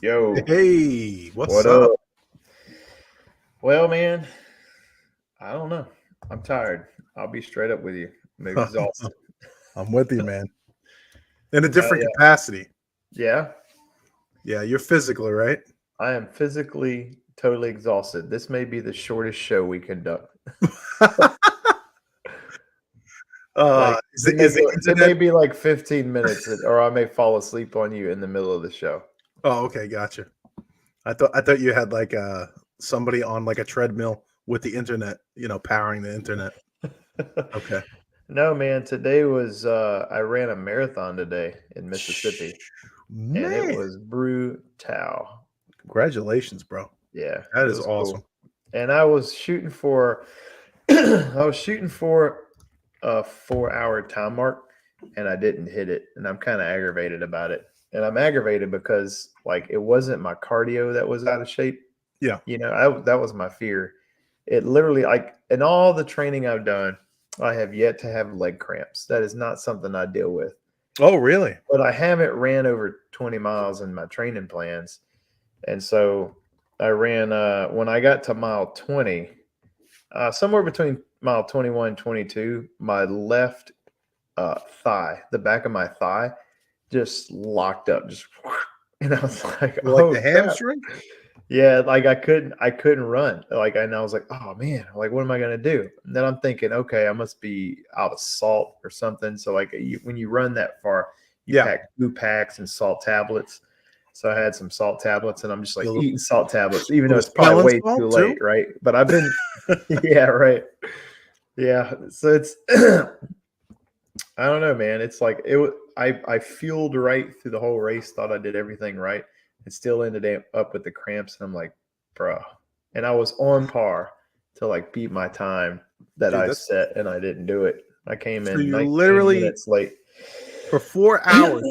Yo, Hey, what's what up? up? Well, man, I don't know. I'm tired. I'll be straight up with you. I'm exhausted. I'm with you, man. In a Oh, different capacity. yeah. Yeah, you're physically, right? I am physically totally exhausted. This may be the shortest show we conduct. Like Is the it may internet? be like 15 minutes, or I may fall asleep on you in the middle of the show. Oh, okay, gotcha. I thought you had like somebody on like a treadmill with the internet, powering the internet. Okay. No, man. Today was I ran a marathon today in Mississippi, and it Man, was brutal. congratulations, bro. Yeah, That it is was awesome. cool. And I was shooting for I was shooting for a 4-hour time mark and I didn't hit it. And I'm kind of aggravated about it. And I'm aggravated because like it wasn't my cardio that was out of shape. Yeah. That was my fear. It literally like in all the training I've done, I have yet to have leg cramps. That is not something I deal with. Oh, really? But I haven't ran over 20 miles in my training plans. And so I ran when I got to mile 20, somewhere between mile 21 and 22, my left thigh, the back of my thigh, just locked up, just and I was like, Like oh the crap. hamstring? Yeah, like I couldn't run. And I was like, oh man, like what am I gonna do? And then I'm thinking, okay, I must be out of salt or something. So like when you run that far, you Yeah. pack 2 packs and salt tablets. So I had some salt tablets, and I'm just like A little, eating salt tablets, even though little it's probably smelling way too salt late, too. right? But I've been, yeah, right, yeah. So it's, I don't know, man. It's like I fueled right through the whole race, thought I did everything right, and still ended up with the cramps. And I'm like, bro. And I was on par to like beat my time that Dude, I that's set, and I didn't do it. I came so in you 19 literally minutes late. for 4 hours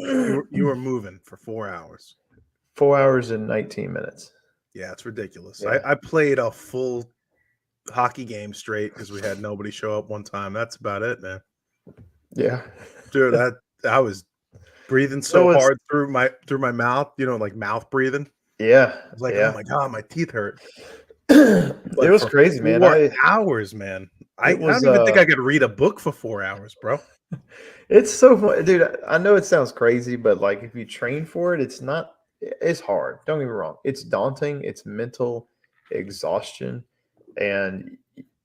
you were moving for 4 hours. 4 hours and 19 minutes. Yeah, it's ridiculous. Yeah. I played a full hockey game straight because we had nobody show up one time. That's about it, man. Yeah. Dude, I was breathing so hard through my mouth, like mouth breathing. Yeah. I was like, Yeah. oh my God, my teeth hurt. It But was for crazy, man. 4 hours, man. I It was don't even think I could read a book for 4 hours, bro. It's so fun, dude. I know it sounds crazy, but like if you train for it, it's hard. Don't get me wrong. It's daunting. It's mental exhaustion. And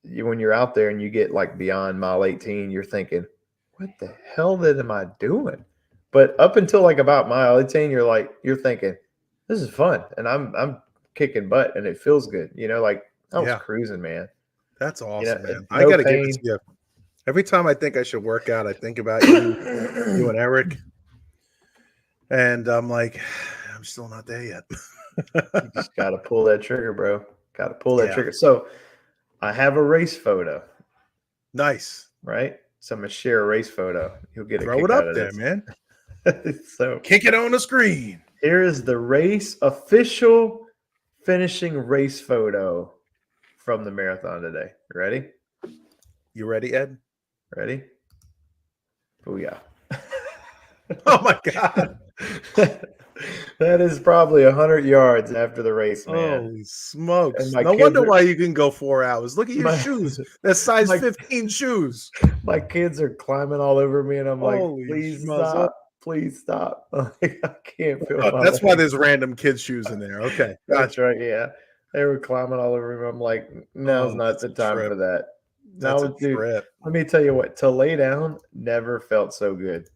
when you're out there and you get like beyond mile 18, you're thinking, what the hell am I doing? But up until like about mile 18, you're thinking, this is fun. And I'm kicking butt and it feels good. Like I was Yeah, cruising, man. that's awesome, man. I No got to give it pain. to you. Every time I think I should work out, I think about you and Eric, and I'm like, I'm still not there yet. You just got to pull that trigger, bro. Got to pull that Yeah, trigger. So I have a race photo, nice. right? So I'm going to share a race photo. You'll get a Throw it kick up out of there, this. man. So Kick it on the screen. here is the race official finishing race photo from the marathon today. Ready? You ready, Ed? Ready? Booyah. Oh my God. That is probably 100 yards after the race, man. Holy smokes. And my No kids wonder are- why you can go 4 hours. Look at your My- shoes. They're size my- 15 shoes. My kids are climbing all over me, and I'm like, Holy please schmoz. stop. Please stop. Like, I can't feel my That's why legs. there's random kids' shoes in there. Okay. That's Gotcha. right. Yeah. They were climbing all over me. I'm like, now's Oh, not that's the a time trip. for that. That's No, a dude, trip. let me tell you what, to lay down never felt so good.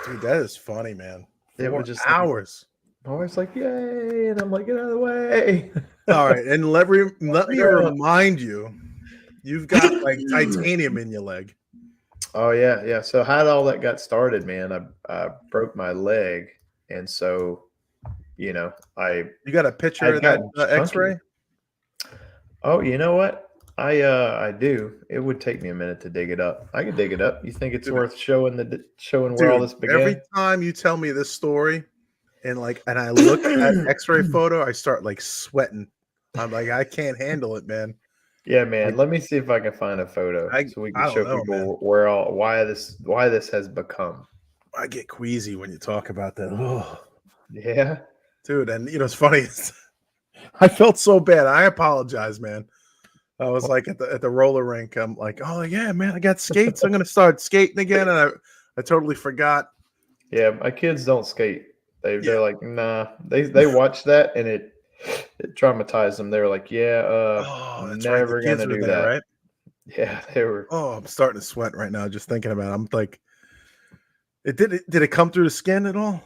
Dude, that is funny, man. It 4 was just like, hours. my wife's like, yay. And I'm like, get out of the way. All right. And let me remind you, you've got like titanium in your leg. Oh, yeah. So how did all that got started, man? I broke my leg. And so you know, You got a picture I'd of that gotten X-ray? chunky. Oh, you know what? I do. It would take me a minute to dig it up. I could dig it up. You think it's Dude, worth showing where all dude, this every began? time you tell me this story and I look at that X-ray photo, I start like sweating. I'm like, I can't handle it, man. Yeah, man. Like, Let me see if I can find a photo so we can I don't show know, man. people why this has become. I get queasy when you talk about that. Oh, Yeah. dude, and it's funny. I felt so bad. I apologize, man. I was like at the roller rink. I'm like, oh yeah, man, I got skates. I'm gonna start skating again, and I totally forgot. Yeah, my kids don't skate. Yeah. They're like, nah. They watched that and it traumatized them. They were like, yeah, Oh, that's right. The never kids gonna were do there, that. right? Yeah, they were. Oh, I'm starting to sweat right now just thinking about it. I'm like, did it come through the skin at all?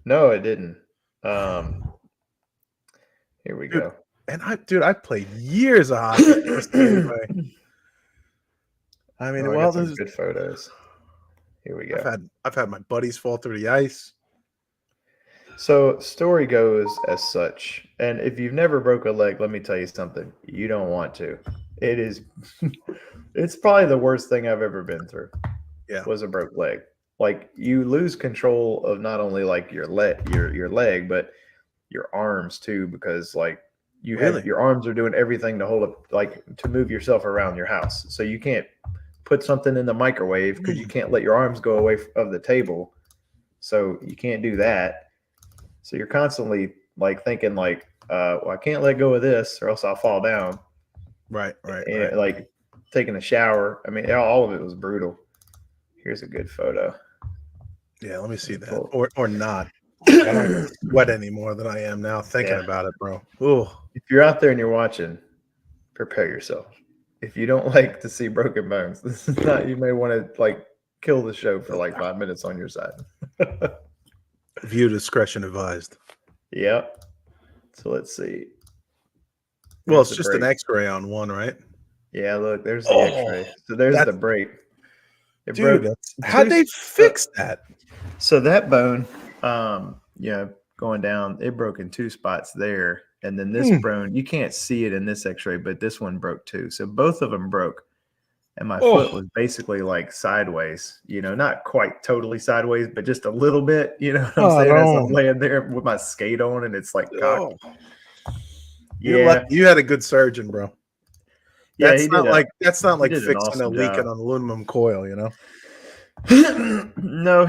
No, it didn't. Um, Here we Dude, go. and I played years of hockey the same way. I mean, Oh, I well, got some good photos. Here we go. I've had my buddies fall through the ice. So story goes as such, and if you've never broke a leg, let me tell you something. You don't want to. It is. It's probably the worst thing I've ever been through. Yeah. Was a broke leg. Like you lose control of not only like your leg, but your arms too, because like Really? your arms are doing everything to hold up, like to move yourself around your house. So you can't put something in the microwave because you can't let your arms go away of the table. So you can't do that. So you're constantly like thinking like, well, I can't let go of this or else I'll fall down. Right. And like taking a shower. I mean, all of it was brutal. Here's a good photo. Yeah, let me see that. Cool. Or not. I don't even sweat any more than I am now thinking Yeah. about it, bro. Oh, If you're out there and you're watching, prepare yourself. If you don't like to see broken bones, this is not. You may want to like kill the show for like 5 minutes on your side. view discretion advised. Yep. So let's see. Well, There's it's the just an break. X-ray on one, right? Yeah, look, there's the Oh, X-ray. So there's the break. It dude, broke how'd they fix that? So that bone, going down, it broke in two spots there, and then this bone, you can't see it in this X-ray, but this one broke too. So both of them broke, and my foot was basically like sideways. Not quite totally sideways, but just a little bit. You know what I'm saying? As I'm laying there with my skate on, and it's like cocked. You're lucky. You had a good surgeon, bro. Yeah, That's not like an fixing a awesome leak in job. an aluminum coil, No,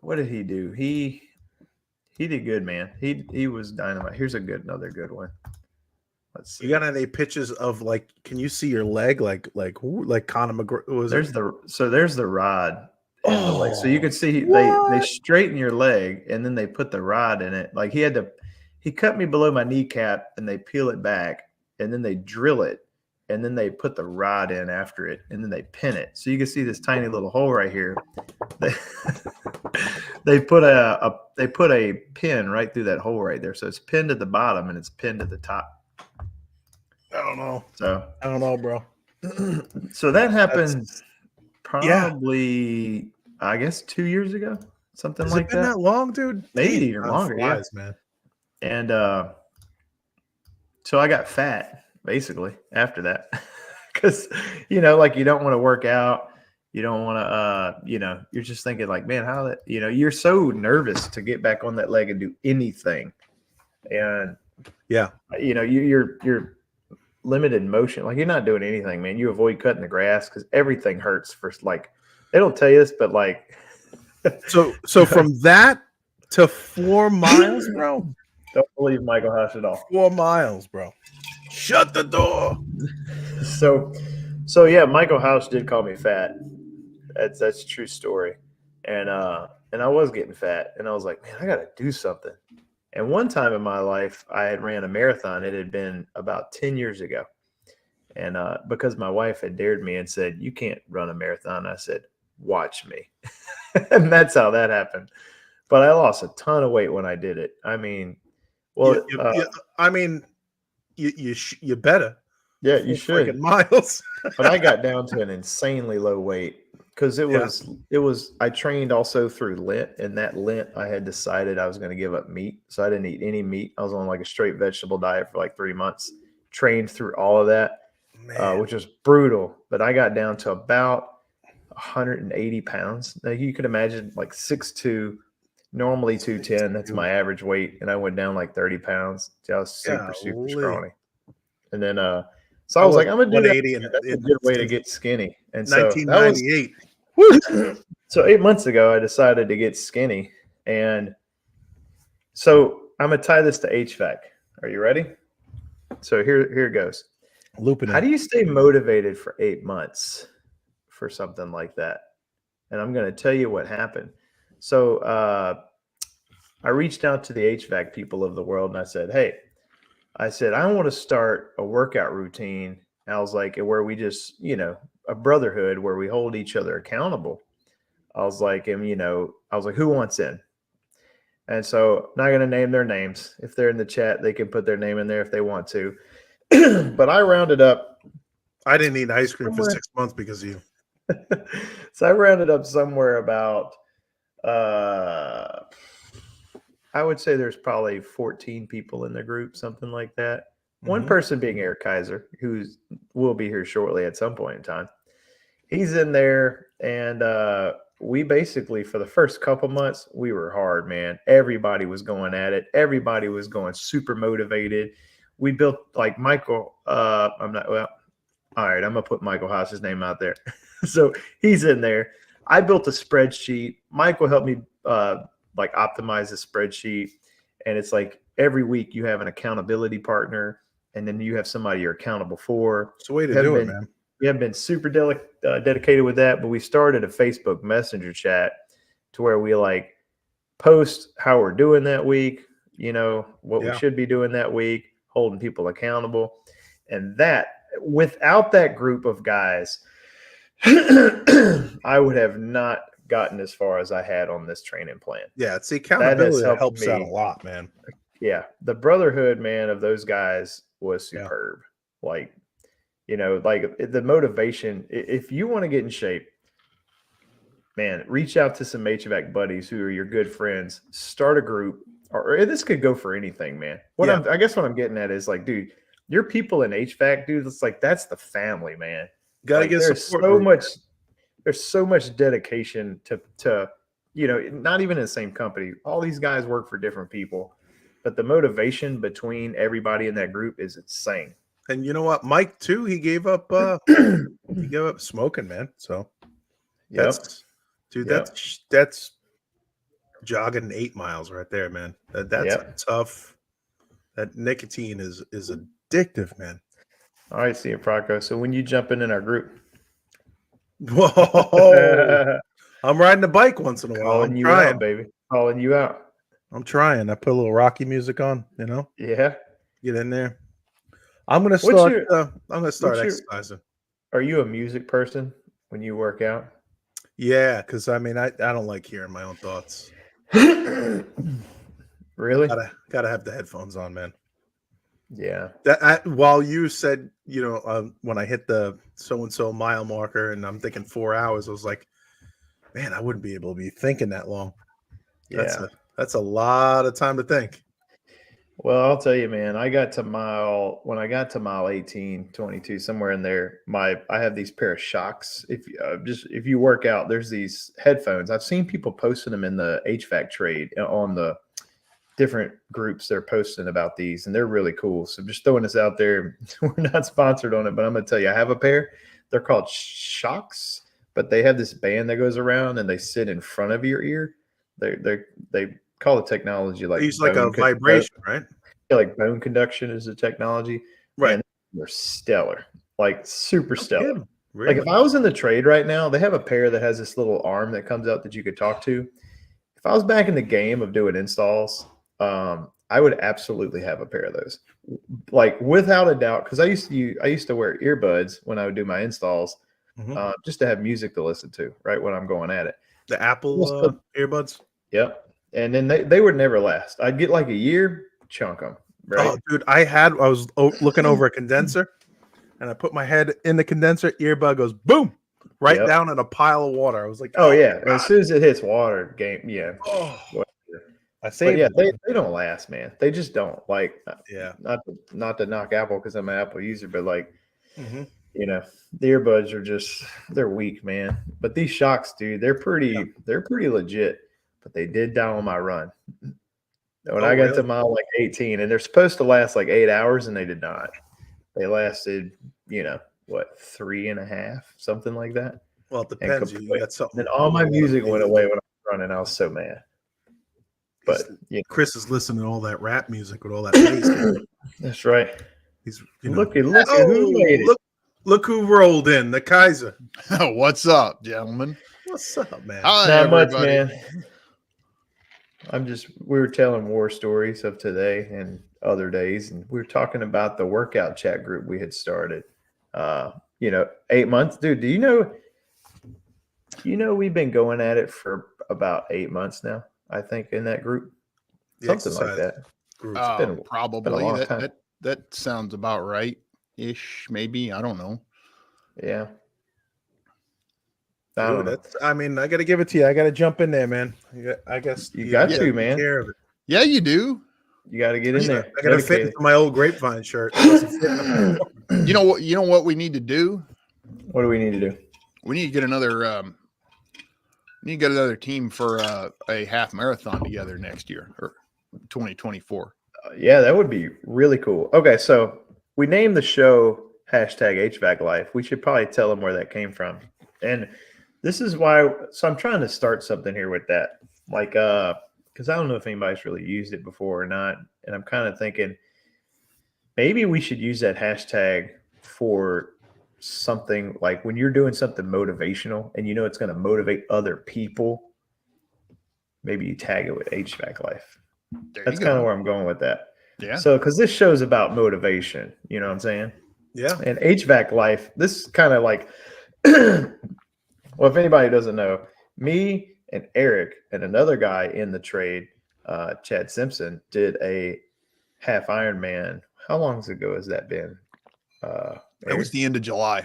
what did he do? He did good, man. He was dynamite. Here's another good one. Let's see. You got any pictures of like? Can you see your leg? Like Conor McGregor? There's the rod and the leg. So you could see they straighten your leg and then they put the rod in it. Like he cut me below my kneecap and they peel it back and then they drill it and then they put the rod in after it and then they pin it. So you can see this tiny little hole right here. They put a pin right through that hole right there. So it's pinned at the bottom and it's pinned at the top. I don't know. So I don't know, bro. So that happened probably, I guess, 2 years ago, something Has like it been that long, dude? Maybe even longer, flies, man. And so I got fat basically after that, because like you don't want to work out, you don't want to, you're just thinking like, man, how that, you're so nervous to get back on that leg and do anything, and yeah, you're limited motion. Like you're not doing anything, man. You avoid cutting the grass because everything hurts for like, they don't tell you this, but like, so from that to 4 miles, bro. Don't believe Michael Hush at all. 4 miles, bro. Shut the door. So yeah, Michael House did call me fat. That's a true story. And I was getting fat and I was like, man, I gotta do something. And one time in my life, I had ran a marathon. It had been about 10 years ago. And because my wife had dared me and said, you can't run a marathon, I said, watch me. And that's how that happened. But I lost a ton of weight when I did it. I mean, well, you better. Yeah, you should. Miles. But I got down to an insanely low weight. because Yeah. it was I trained also through Lent, and that Lent I had decided I was going to give up meat, so I didn't eat any meat. I was on like a straight vegetable diet for like 3 months. Trained through all of that, Man. which was brutal. But I got down to about 180 pounds. Now you could imagine like 6'2", normally 210. That's my average weight, and I went down like 30 pounds. I was super Golly. scrawny. And then so I I was was like, I'm gonna do that. 180 That's a in good way to get skinny. And so that was 1998. Woo! so 8 months ago I decided to get skinny. And so I'm gonna tie this to HVAC. Are you ready? So here it goes. Looping How in. do you stay motivated for 8 months for something like that? And I'm gonna tell you what happened. So I reached out to the HVAC people of the world and I said, hey, I want to start a workout routine. And I was like, where we just, a brotherhood where we hold each other accountable. I was like, who wants in? And so, not going to name their names. If they're in the chat, they can put their name in there if they want to. But I rounded up. I didn't eat ice cream for somewhere- 6 months because of you. So I rounded up somewhere about, I would say there's probably 14 people in the group, something like that. One Mhm. person being Eric Kaiser, who will be here shortly at some point in time. He's in there, and we basically, for the first couple months, we were hard, man. Everybody was going at it. Everybody was going super motivated. We built like Michael. I'm not well. All right, I'm gonna put Michael Haas's name out there. So he's in there. I built a spreadsheet. Michael helped me like optimize the spreadsheet, and it's like every week you have an accountability partner, and then you have somebody you're accountable for. It's the way to do it, man. We haven't been super dedicated with that, but we started a Facebook Messenger chat to where we like post how we're doing that week, what we should be doing that week, holding people accountable. And that, without that group of guys, I would have not gotten as far as I had on this training plan. Yeah, it's the accountability that helps out a lot, man. Yeah, the brotherhood, man, of those guys was superb. Like, like the motivation. If you want to get in shape, man, reach out to some HVAC buddies who are your good friends. Start a group, or this could go for anything, man. I guess what I'm getting at is like, dude, your people in HVAC, dude. It's like that's the family, man. Gotta get support. There's so much dedication to not even in the same company. All these guys work for different people, but the motivation between everybody in that group is insane. And you know what, Mike too, he gave up smoking, man. So that's jogging 8 miles right there, man. That's tough. That nicotine is addictive, man. All right, see you, Proco. So when you jump in our group, whoa, I'm riding a bike once in a while. Calling you out, baby. Calling you out. I'm trying. I put a little Rocky music on, Yeah. Get in there. I'm gonna start. I'm gonna start exercising. Are you a music person when you work out? Yeah, because I mean, I don't like hearing my own thoughts. Really? Gotta have the headphones on, man. Yeah. While you said, when I hit the so-and-so mile marker and I'm thinking 4 hours, I was like, man, I wouldn't be able to be thinking that long. Yeah. That's a lot of time to think. Well, I'll tell you, man, when I got to mile 18, 22, somewhere in there, I have these pair of shocks. If you work out, there's these headphones. I've seen people posting them in the HVAC trade on the different groups. They're posting about these, and they're really cool. So just throwing this out there. We're not sponsored on it, but I'm going to tell you, I have a pair. They're called shocks, but they have this band that goes around and they sit in front of your ear. They call the technology like it's like a vibration, right? Yeah, like bone conduction is the technology, right? And they're stellar, like super stellar. Really? Like if I was in the trade right now, they have a pair that has this little arm that comes out that you could talk to. If I was back in the game of doing installs, I would absolutely have a pair of those, like without a doubt. Because I used to wear earbuds when I would do my installs, just to have music to listen to, right, when I'm going at it. The Apple earbuds. Yep. And then they would never last. I'd get like a year, chunk them. Right? Oh, dude, I was looking over a condenser, and I put my head in the condenser. Earbud goes boom, right Yep. down in a pile of water. I was like, Oh yeah. God. As soon as it hits water, game. Yeah. Oh, Whatever. I But saved yeah, it. they don't last, man. They just don't. Like, Yeah. not to knock Apple because I'm an Apple user, but like, Mhm. you know, the earbuds are just they're weak, man. But these shocks, dude, they're Yeah. pretty legit. But they did die on my run. When Oh, I got to really? mile like 18, and they're supposed to last like 8 hours, and they did not. They lasted, what, 3.5, something like that. Well, it And depends. You complete. got Then something. all my You got music went amazing. away when I was running. I was so mad. But Chris is listening to all that rap music with all that bass. that's right. He's, Look at who oh, made it. look who rolled in, the Kaiser. What's up, gentlemen? What's up, man? Hi, Not everybody. much, man. We were telling war stories of today and other days, and we were talking about the workout chat group we had started. 8 months, dude. Do you know we've been going at it for about 8 months now? I think in that group, The something like exercise that. group. Probably long time. that sounds about right ish. Maybe, I don't know. Yeah. I Dude, don't know. I mean, I got to give it to you. I got to jump in there, man. I guess You got to, take man. care of it. Yeah, you do. You got to get in there. I got to fit Dedicated. into my old grapevine shirt. It doesn't fit anymore. You know what? You know what we need to do? What do we need to do? We need to get another. We need to get another team for a half marathon together next year or 2024. Yeah, that would be really cool. Okay, so we named the show #HVAC Life. We should probably tell them where that came from. And this is why. So I'm trying to start something here with that, like, because I don't know if anybody's really used it before or not, and I'm kind of thinking maybe we should use that hashtag for something like when you're doing something motivational and it's going to motivate other people. Maybe you tag it with HVAC Life. That's kind of where I'm going with that. Yeah. So, because this show's about motivation, you know what I'm saying? Yeah. And HVAC Life, this kind of like, well, if anybody doesn't know, me and Eric and another guy in the trade, Chad Simpson, did a half Ironman. How long ago has that been? It was the end of July.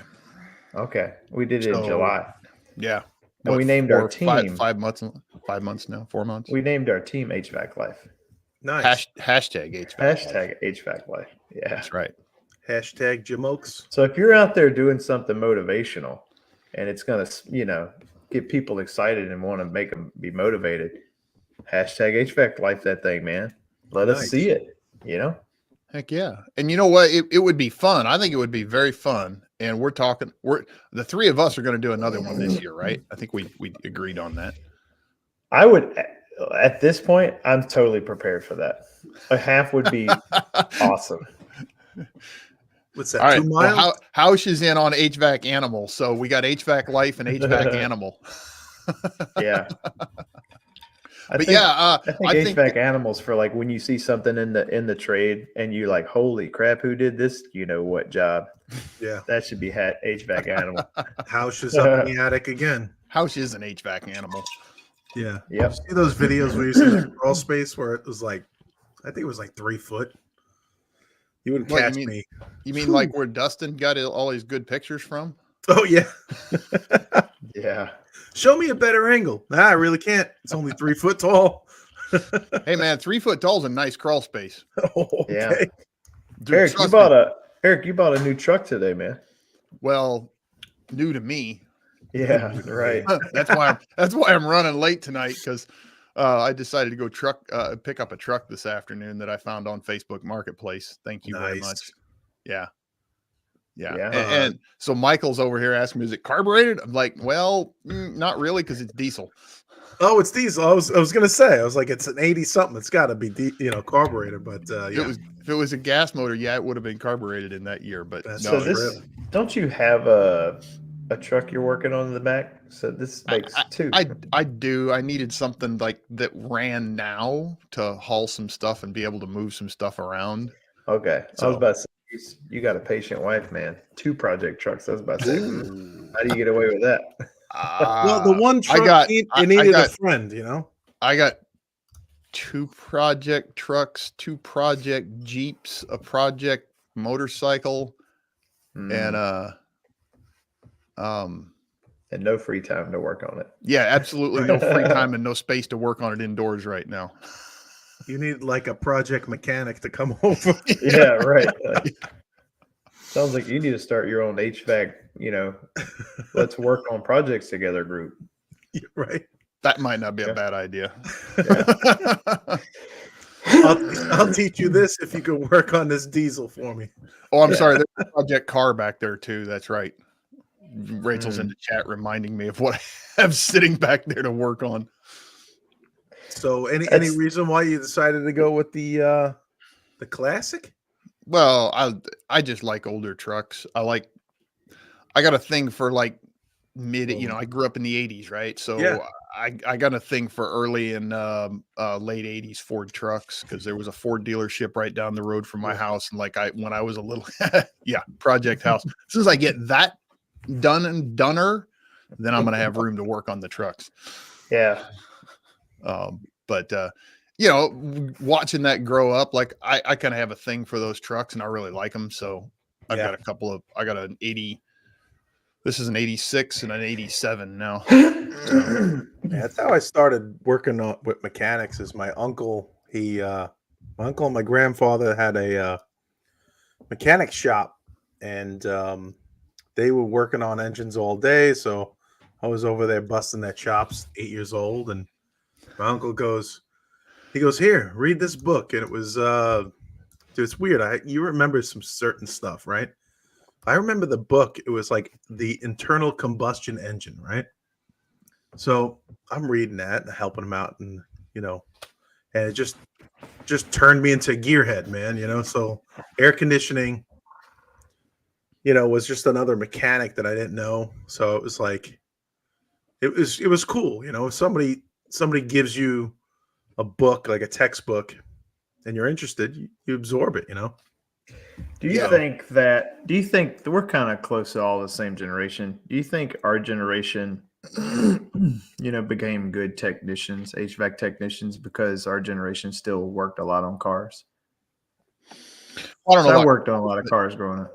Okay, we did it in July. Yeah. And we named our team 5 months. 5 months now. 4 months. We named our team HVAC Life. Nice. Hashtag HVAC. Hashtag HVAC Life. Yeah. That's right. Hashtag Jim Oaks. So if you're out there doing something motivational and it's going to, get people excited and want to make them be motivated, hashtag HVAC Life that thing, man. Let us see it, Heck yeah. And you know what? It would be fun. I think it would be very fun. And we're the three of us are going to do another one this year, right? I think we agreed on that. I would, at this point, I'm totally prepared for that. A half would be awesome. What's that? All right. 2 miles? Well, House is in on HVAC Animal. So we got HVAC Life and HVAC Animal. Yeah. I think HVAC Animals for like when you see something in the trade and you like, holy crap, who did this? You know what job? Yeah. That should be HVAC Animal. House is up in the attic again. House is an HVAC Animal. Yeah. Yep. See those videos where you see the crawl space where it was like, I think it was like 3 foot. You wouldn't catch me. You mean like where Dustin got all his good pictures from? Oh, yeah. Yeah. Show me a better angle. Nah, I really can't. It's only 3 foot tall. Hey, man, 3 foot tall is a nice crawl space. Okay. Yeah. Dude, Eric, you bought a new truck today, man. Well, new to me. Yeah, right. That's why I'm running late tonight because I decided to go pick up a truck this afternoon that I found on Facebook Marketplace. Thank you very much. Yeah. And so Michael's over here asking me, is it carbureted? I'm like, well, not really, because it's diesel. Oh, it's diesel. I was gonna say, I was like, it's an 80 something. It's got to be carbureted, but yeah. If it was a gas motor, yeah, it would have been carbureted in that year. But don't you have a truck you're working on in the back? So this makes two. I do. I needed something like that ran now to haul some stuff and be able to move some stuff around. Okay, so, I was about to say, you got a patient wife, man. 2 project trucks. I was about to say, how do you get away with that? Well, the one truck needed a friend, I got 2 project trucks, 2 project Jeeps, a project motorcycle, and and no free time to work on it. Yeah, absolutely no free time and no space to work on it indoors right now. You need like a project mechanic to come over. Yeah, right. Sounds like you need to start your own HVAC, let's work on projects together group. Right. That might not be a bad idea. Yeah. I'll teach you this if you can work on this diesel for me. Oh, I'm sorry. There's a project car back there too. That's right. Rachel's in the chat reminding me of what I have sitting back there to work on. So any reason why you decided to go with the classic? Well, I just like older trucks. I got a thing for like mid, I grew up in the 80s, right? So Yeah. I got a thing for early and late 80s Ford trucks because there was a Ford dealership right down the road from my house. And when I was a little, project house. As soon as I get that done and doneer, then I'm going to have room to work on the trucks. Yeah. But watching that grow up, like I kind of have a thing for those trucks and I really like them. So I've got I got an 80. This is an 86 and an 87 now. Yeah, that's how I started working with mechanics. Is my uncle, my uncle and my grandfather had a mechanic shop, and they were working on engines all day. So I was over there busting their chops, 8 years old, and my uncle goes, here, read this book. And it was, dude, it's weird. You remember some certain stuff, right? I remember the book. It was like the internal combustion engine, right? So I'm reading that and helping him out, and and it just turned me into a gearhead, man. So air conditioning, was just another mechanic that I didn't know. So it was like, it was cool, if somebody gives you a book, like a textbook, and you're interested, you absorb it, Do you think that we're kind of close to all the same generation? Do you think our generation, became good technicians, HVAC technicians, because our generation still worked a lot on cars? I don't know. I worked on a lot of cars growing up.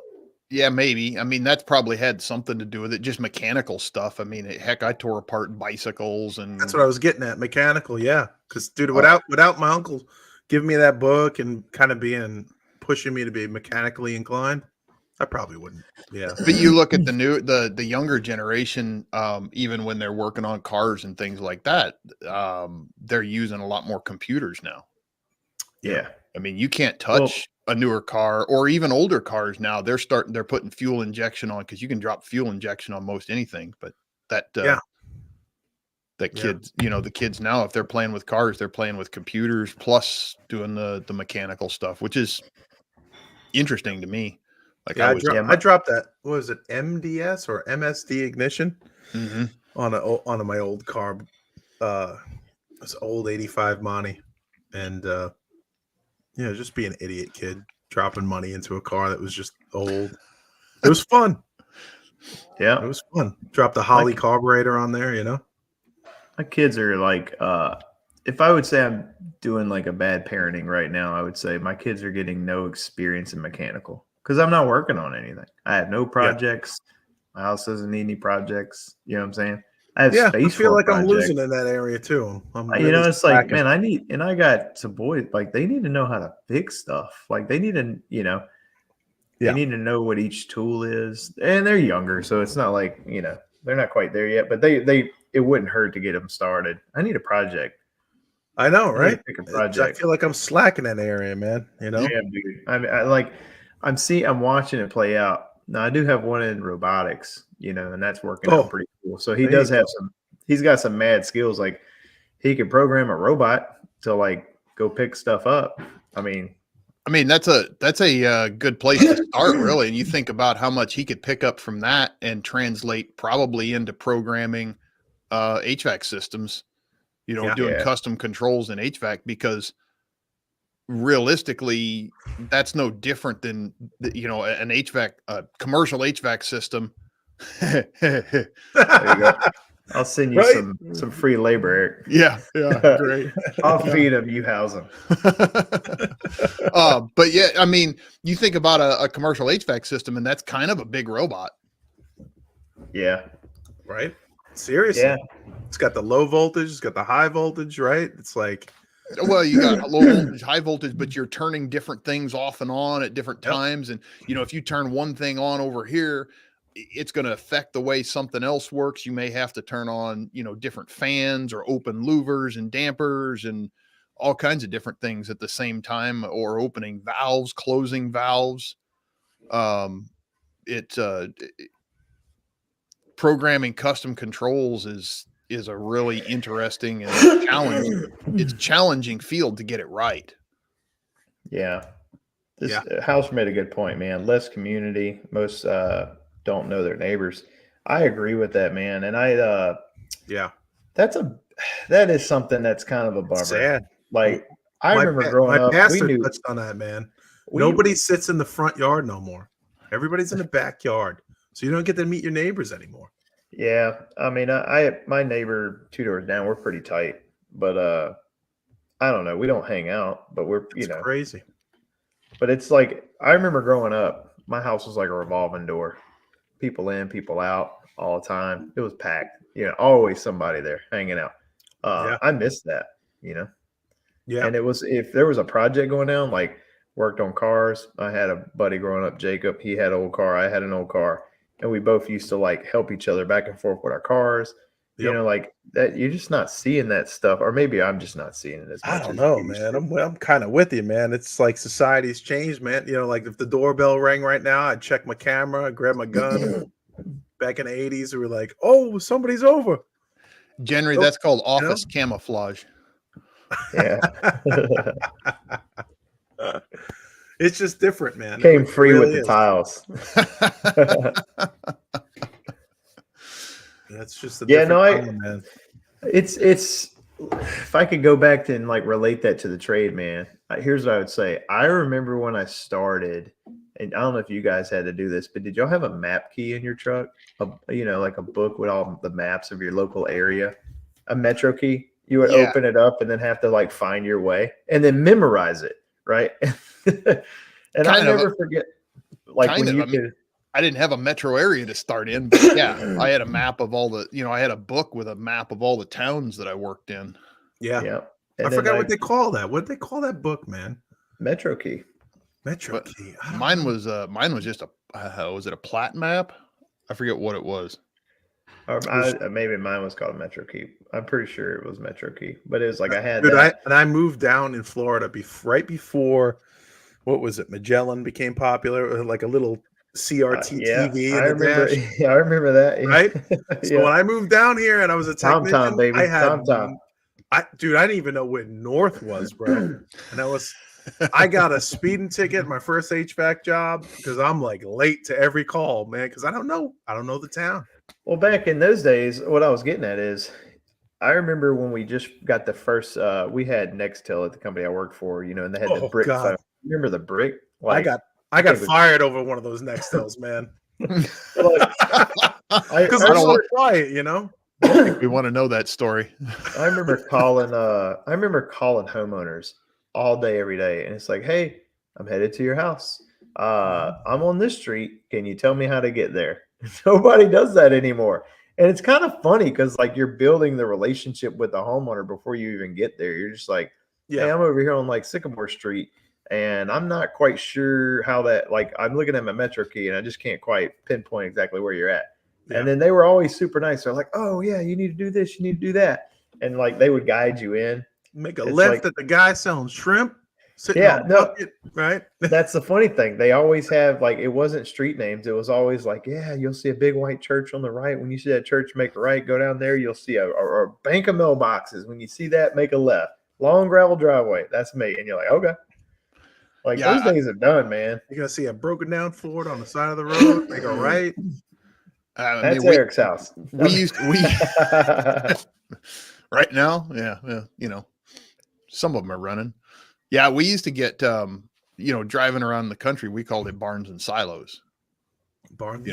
Yeah, maybe. I mean, that's probably had something to do with it. Just mechanical stuff. I mean, heck, I tore apart bicycles, and that's what I was getting at. Mechanical, yeah. Because, dude, without my uncle giving me that book and kind of pushing me to be mechanically inclined, I probably wouldn't. Yeah. But you look at the younger generation, even when they're working on cars and things like that, they're using a lot more computers now. Yeah. I mean, you can't touch a newer car or even older cars now. They're putting fuel injection on, because you can drop fuel injection on most anything. But the kids now, if they're playing with cars, they're playing with computers plus doing the mechanical stuff, which is interesting to me. Like I dropped that. What was it, MDS or MSD ignition on my old car, this old 85 Monty, and just be an idiot kid dropping money into a car that was just old. It was fun. Yeah, it was fun. Drop the Holly carburetor on there. My kids are like, if I would say I'm doing like a bad parenting right now, I would say my kids are getting no experience in mechanical because I'm not working on anything. I have no projects. My house doesn't need any projects. You know what I'm saying? I have space. I feel like I'm losing in that area too. It's like, man, I got some boys, like they need to know how to fix stuff. Like they need to, they need to know what each tool is, and they're younger, so it's not like, they're not quite there yet, but it wouldn't hurt to get them started. I need a project. I know, right? Pick a project. I feel like I'm slacking in that area, man. Yeah, dude. I'm watching it play out. Now I do have one in robotics, and that's working out pretty cool. So he does have he's got some mad skills. Like he can program a robot to like go pick stuff up. I mean, that's a good place to start, really. And you think about how much he could pick up from that and translate probably into programming HVAC systems, doing custom controls in HVAC, because realistically, that's no different than an HVAC, commercial HVAC system. There you go. I'll send you some free labor, Eric. Yeah, great. I'll feed them, you house them. But yeah, I mean, you think about a commercial HVAC system, and that's kind of a big robot. Yeah. Right? Seriously. Yeah. It's got the low voltage, it's got the high voltage, right? It's like, well, you got low voltage, high voltage, but you're turning different things off and on at different times. And, if you turn one thing on over here, it's going to affect the way something else works. You may have to turn on, different fans or open louvers and dampers and all kinds of different things at the same time, or opening valves, closing valves. Programming custom controls is a really interesting and challenging field to get it right. Yeah. House made a good point, man. Less community. Most don't know their neighbors. I agree with that, man. And that is something that's kind of a bummer. Sad. Like I remember growing up, pastor touched on that, man. Nobody sits in the front yard no more. Everybody's in the backyard. So you don't get to meet your neighbors anymore. Yeah. I mean, my neighbor 2 doors down, we're pretty tight, but I don't know. We don't hang out, but we're, crazy. But it's like, I remember growing up, my house was like a revolving door. People in, people out all the time. It was packed, always somebody there hanging out. I missed that, Yeah. And it was, if there was a project going down, like worked on cars, I had a buddy growing up, Jacob, he had an old car. I had an old car. And we both used to like help each other back and forth with our cars. Like that, you're just not seeing that stuff, or maybe I'm just not seeing it as much. I don't know, man. I'm kind of with you, man. It's like society's changed, man. Like if the doorbell rang right now, I'd check my camera, I'd grab my gun. Back in the 80s, we were like, "Oh, somebody's over." Generally, that's called office camouflage. Yeah. It's just different, man. Came free really with the tiles. That's just a different time, man. It's if I could go back to and like relate that to the trade, man. Here's what I would say. I remember when I started, and I don't know if you guys had to do this, but did y'all have a map key in your truck? Like a book with all the maps of your local area, a metro key. You would open it up and then have to like find your way and then memorize it, right? And I never forget, like I didn't have a metro area to start in, but I had a map of all the, I had a book with a map of all the towns that I worked in. Yeah. I forgot what they call that. What did they call that book, man? Metro key. Metro key. Mine was just was it a plat map? I forget what it was. Maybe mine was called Metro Key. I'm pretty sure it was Metro Key, but it was like I had that. I moved down in Florida right before, what was it? Magellan became popular, like a little CRT TV. I remember that. Yeah. Right. So when I moved down here and I was a technician, Tom, baby. I had Tom. I didn't even know where north was, bro. And I got a speeding ticket my first HVAC job because I'm like late to every call, man. Because I don't know the town. Well, back in those days, what I was getting at is, I remember when we just got the first. We had Nextel at the company I worked for, and they had the brick phone. Remember the brick? Like, I got fired over one of those Nextels, man. Because I don't want to try it, I think we want to know that story. I remember calling homeowners all day, every day, and it's like, hey, I'm headed to your house. I'm on this street. Can you tell me how to get there? Nobody does that anymore. And it's kind of funny because like you're building the relationship with the homeowner before you even get there. You're just like, hey, I'm over here on like Sycamore Street and I'm not quite sure how that, like I'm looking at my metro key and I just can't quite pinpoint exactly where you're at. Yeah. And then they were always super nice. They're like, oh yeah, you need to do this, you need to do that. And like they would guide you in. Make a left at the guy selling shrimp. Right. That's the funny thing. They always have like, it wasn't street names. It was always like, yeah, you'll see a big white church on the right. When you see that church, make a right, go down there. You'll see a bank of mailboxes. When you see that, make a left. Long gravel driveway. That's me. And you're like, okay. Like those days are done, man. You're going to see a broken down Ford on the side of the road. Make a right. That's Eric's house. We right now. Yeah. Some of them are running. Yeah, we used to get, driving around the country, we called it barns and silos. Barns.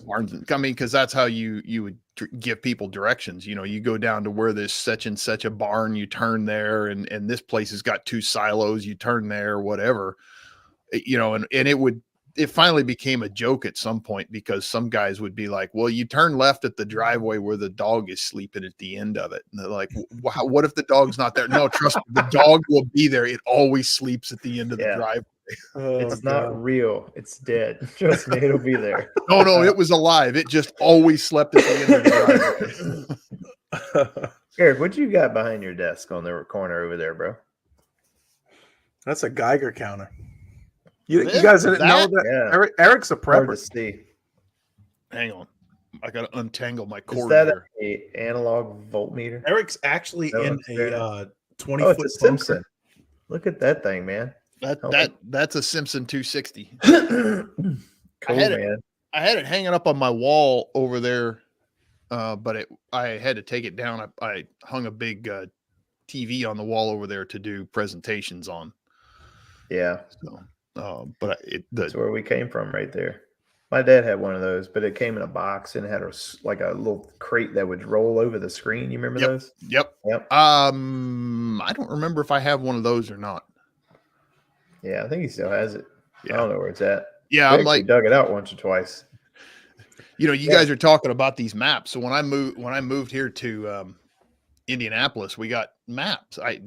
Barns. I mean, because that's how you would give people directions. You go down to where there's such and such a barn, you turn there, and this place has got 2 silos, you turn there, whatever. And it would it finally became a joke at some point because some guys would be like, well, you turn left at the driveway where the dog is sleeping at the end of it. And they're like, wow, what if the dog's not there? No, trust me, the dog will be there. It always sleeps at the end of the driveway. It's not real. It's dead. Trust me, it'll be there. No, it was alive. It just always slept at the end of the driveway. Eric, what you got behind your desk on the corner over there, bro? That's a Geiger counter. You guys didn't know that? Yeah. Eric's a prepper. Hard to see. Hang on. I got to untangle my cord. Is that an analog voltmeter? Eric's actually in a 20-foot it's a Simpson. Look at that thing, man. That's a Simpson 260. Cool, man. I had it hanging up on my wall over there, but I had to take it down. I hung a big TV on the wall over there to do presentations on. Yeah. So, but that's where we came from, right there. My dad had one of those, but it came in a box and it had a little crate that would roll over the screen. You remember those? Yep. I don't remember if I have one of those or not. Yeah, I think he still has it. Yeah. I don't know where it's at. Yeah, I'm like dug it out once or twice. You guys are talking about these maps. So when I moved here to Indianapolis, we got maps. I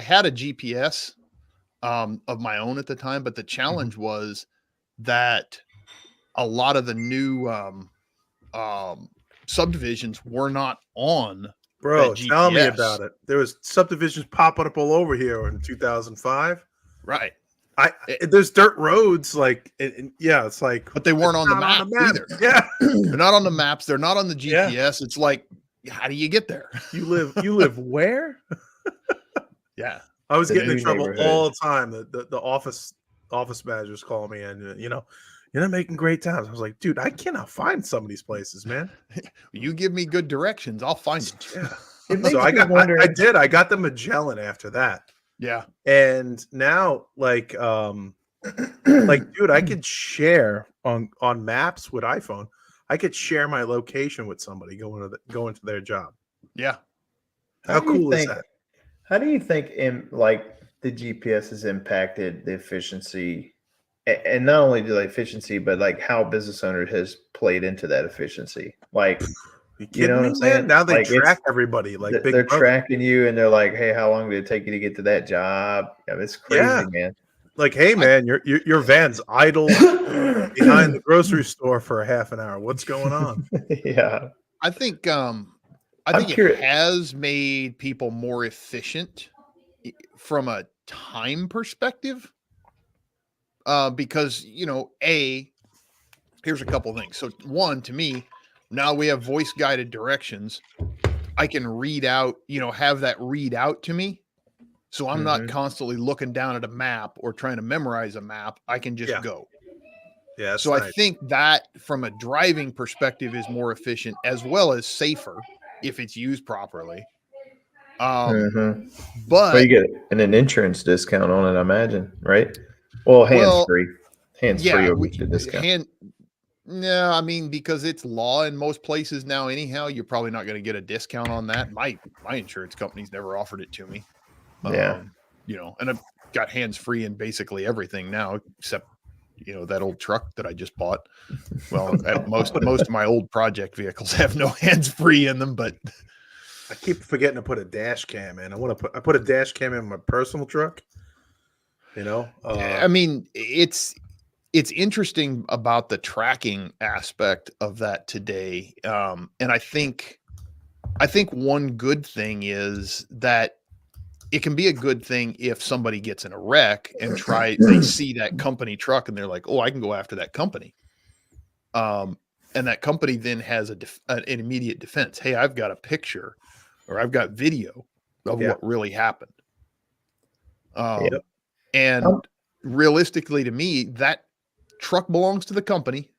had a GPS of my own at the time, but the challenge was that a lot of the new subdivisions were not on. Bro, tell me about it. There was subdivisions popping up all over here in 2005. Right. There's dirt roads, it's like, but they weren't on the map either. Yeah, they're not on the maps. They're not on the GPS. Yeah. It's like, how do you get there? You live where? Yeah, I was getting in trouble all the time. The office managers call me and you're not making great times. I was like, dude, I cannot find some of these places, man. You give me good directions, I'll find it. Yeah. So I got the Magellan after that. Yeah. And now dude, I could share on maps with iPhone. I could share my location with somebody going to their job. Yeah. How cool is that? How do you think the GPS has impacted the efficiency, and not only the efficiency, but how business owner has played into that efficiency? You know what I'm saying? Now they track every they're tracking you, and they're like, "Hey, how long did it take you to get to that job?" Yeah, it's crazy, man. Like, hey, man, your van's idle behind the grocery store for a half an hour. What's going on? Yeah, I think it has made people more efficient from a time perspective. Because here's a couple things. So one, to me, now we have voice guided directions. I can read out, have that read out to me. So I'm not constantly looking down at a map or trying to memorize a map. I can just go. Yeah. So nice. I think that from a driving perspective is more efficient as well as safer if it's used properly. But you get an insurance discount on it, I imagine, right? Well, hands-free. Hands-free will get you a discount. No, I mean, because it's law in most places now anyhow, you're probably not going to get a discount on that. My insurance company's never offered it to me. Yeah. And I've got hands-free in basically everything now, except, that old truck that I just bought. Well, most of my old project vehicles have no hands-free in them, but I keep forgetting to put a dash cam in. I put a dash cam in my personal truck. I mean, it's interesting about the tracking aspect of that today. And I think one good thing is that it can be a good thing if somebody gets in a wreck and they see that company truck and they're like, oh, I can go after that company. And that company then has an immediate defense. Hey, I've got a picture or I've got video of what really happened. And realistically to me, that truck belongs to the company,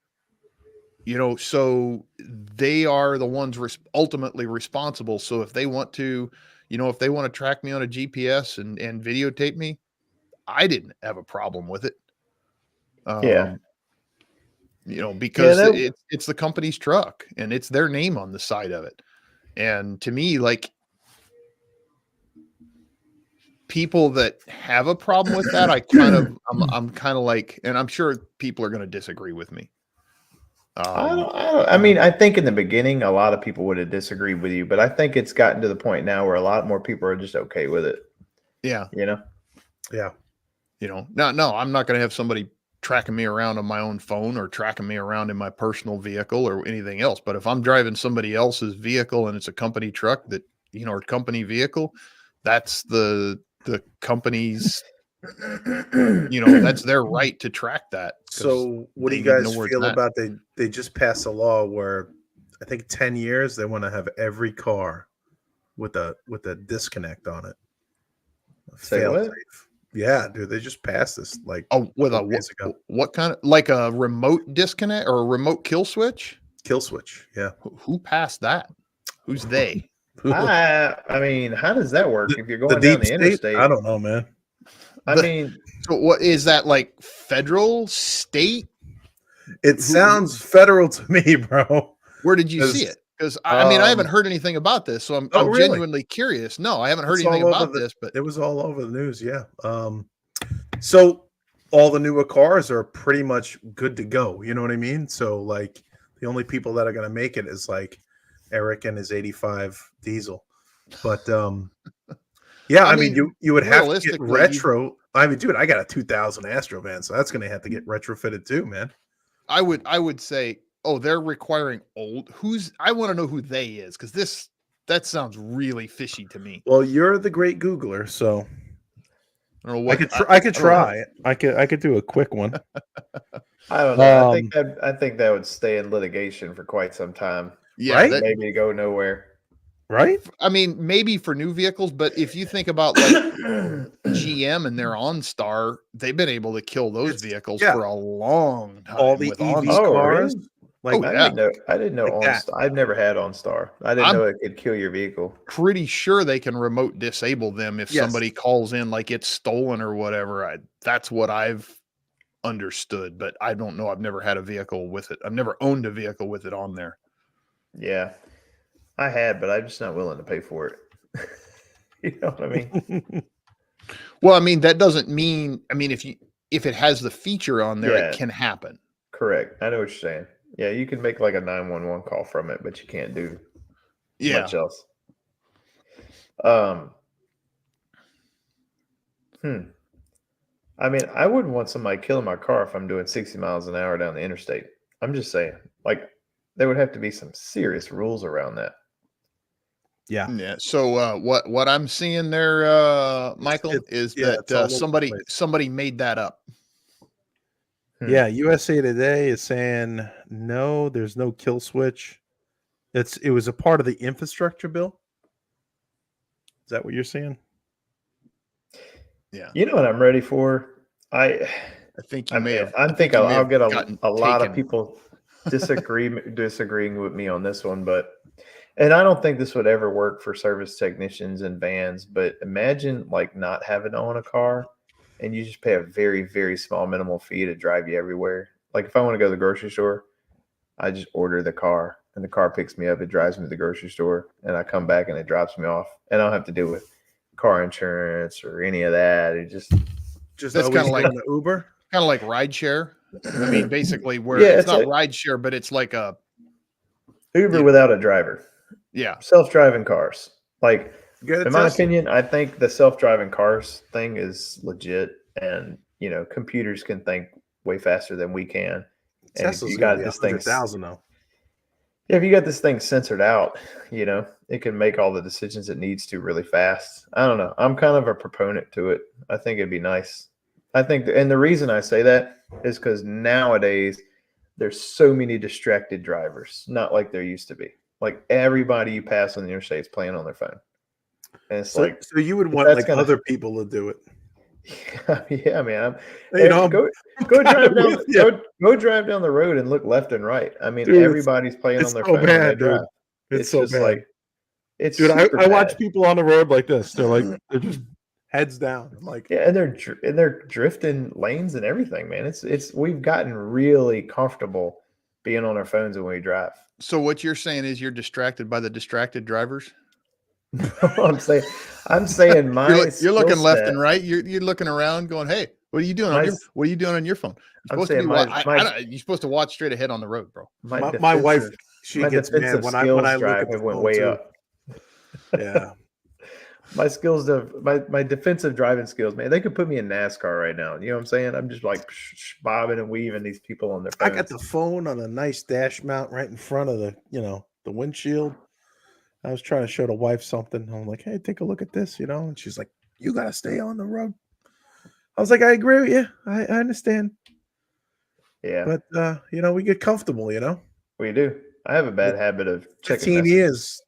so they are the ones ultimately responsible. So if they want to, track me on a GPS and videotape me, I didn't have a problem with it. Because it's the company's truck and it's their name on the side of it. And to me, people that have a problem with that, I'm kind of like, and I'm sure people are going to disagree with me. I mean, I think in the beginning, a lot of people would have disagreed with you, but I think it's gotten to the point now where a lot more people are just okay with it. Yeah. Yeah. No, I'm not going to have somebody tracking me around on my own phone or tracking me around in my personal vehicle or anything else. But if I'm driving somebody else's vehicle and it's a company truck that, or company vehicle, that's the company's, that's their right to track that. So what do you guys feel about they just passed a law where I think 10 years they want to have every car with a disconnect on it. Say what? Safe. Yeah, dude, they just passed this like with what kind of, like a remote disconnect or a remote kill switch? Kill switch, yeah. Who passed that? Who's they? I mean, how does that work if you're going down the interstate? I don't know, man. I mean, so what is that, like federal, state? It sounds federal to me, bro. Where did you see it? Because I mean, I haven't heard anything about this, so I'm really? Genuinely curious. No, I haven't heard anything about this, but it was all over the news. Yeah. So all the newer cars are pretty much good to go. You know what I mean? So like the only people that are going to make it is like Eric and his 85 diesel. But yeah, I mean you would have to get retro. I mean, dude, I got a 2000 Astro van, so that's going to have to get retrofitted too, man. I would say, oh, they're requiring old. I want to know who they is, because that sounds really fishy to me. Well, you're the great Googler, so I could try. I could do a quick one. I don't know. I think that would stay in litigation for quite some time. Yeah, right? Maybe go nowhere. Right? I mean, maybe for new vehicles, but if you think about like GM and their OnStar, they've been able to kill those vehicles for a long time. All the EV cars. Really? Like, I didn't know like OnStar. I've never had OnStar. I didn't know it could kill your vehicle. Pretty sure they can remote disable them if somebody calls in like it's stolen or whatever. That's what I've understood, but I don't know. I've never had a vehicle with it. I've never owned a vehicle with it on there. Yeah, I had, but I'm just not willing to pay for it. You know what I mean? Well, I mean, that doesn't mean, if it has the feature on there, it can happen. Correct. I know what you're saying. Yeah, you can make like a 911 call from it, but you can't do much else. I mean, I wouldn't want somebody killing my car if I'm doing 60 miles an hour down the interstate. I'm just saying, like, there would have to be some serious rules around that. Yeah. Yeah. So what I'm seeing there, Michael, is that somebody made that up. Yeah, USA Today is saying no, there's no kill switch. It was a part of the infrastructure bill. Is that what you're saying? Yeah. You know what I'm ready for? I think you may have. I think I'll get a lot of people disagreeing with me on this one, and I don't think this would ever work for service technicians and vans, but imagine like not having to own a car and you just pay a very, very small minimal fee to drive you everywhere. Like if I want to go to the grocery store, I just order the car and the car picks me up. It drives me to the grocery store and I come back and it drops me off. And I don't have to deal with car insurance or any of that. It just that's kind of like the Uber, kind of like rideshare. I mean, basically where it's not rideshare, but it's like a Uber without a driver. Yeah. Self-driving cars. Like, in my opinion, I think the self-driving cars thing is legit, and computers can think way faster than we can. And if you got this thing, if you got this thing censored out, it can make all the decisions it needs to really fast. I don't know. I'm kind of a proponent to it. I think it'd be nice. I think, and the reason I say that is because nowadays there's so many distracted drivers, not like there used to be. Like everybody you pass on the interstate is playing on their phone. And it's so you would want like other people to do it. Yeah, man. Go drive down the road and look left and right. I mean, dude, everybody's playing on their phone. Bad, dude. It's so just bad. Like it's dude. I watch people on the road like this. They're just heads down. I'm like, yeah, and they're drifting lanes and everything, man. It's we've gotten really comfortable being on our phones when we drive. So what you're saying is you're distracted by the distracted drivers? I'm saying my You're looking skill left set. and right. You're looking around, going, "Hey, what are you doing what are you doing on your phone? You're I'm supposed to saying be you're supposed to watch straight ahead on the road, bro." My wife, she my gets mad defensive when I skills look drive at the have went phone way too. up. Yeah. My skills of my defensive driving skills, man, they could put me in NASCAR right now. You know what I'm saying? I'm just like bobbing and weaving these people on their I phones. got the phone on a nice dash mount right in front of the windshield. I was trying to show the wife something. I'm like, hey, take a look at this, and she's like, you got to stay on the road. I was like, I agree with you. I understand. Yeah. But, we get comfortable, We do. I have a bad habit of checking 15 messages. years,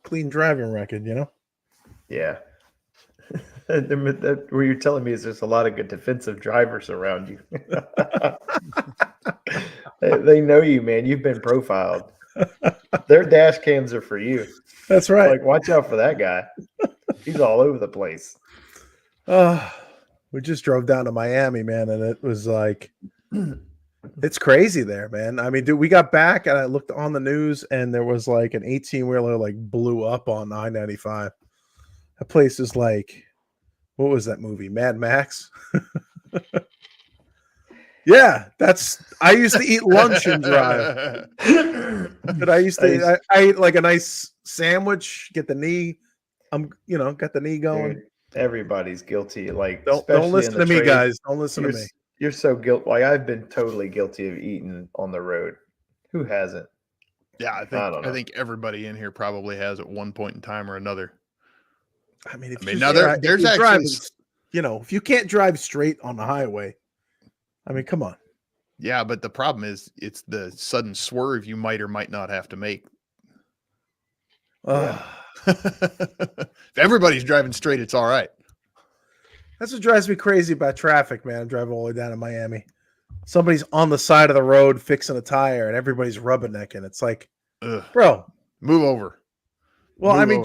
clean driving record, Yeah. Where you're telling me is there's a lot of good defensive drivers around you. They know you, man. You've been profiled. Their dash cams are for you. That's right. Like, watch out for that guy. He's all over the place. We just drove down to Miami, man, and it was like, it's crazy there, man. I mean, dude, we got back and I looked on the news and there was like an 18-wheeler like blew up on I-95. That place is like, what was that movie? Mad Max? Yeah, I used to eat lunch and drive. But I used to I ate like a nice sandwich, get the knee. Got the knee going. Dude, everybody's guilty. Like, Don't listen to me, guys. Don't listen to me. You're so guilty. Like, I've been totally guilty of eating on the road. Who hasn't? Yeah, I think everybody in here probably has at one point in time or another. I mean, there's actually, if you can't drive straight on the highway, I mean, come on. Yeah, but the problem is it's the sudden swerve you might or might not have to make. Yeah. If everybody's driving straight, it's all right. That's what drives me crazy about traffic, man. I'm driving all the way down to Miami. Somebody's on the side of the road fixing a tire, and everybody's rubbernecking. It's like, bro, move over. Well,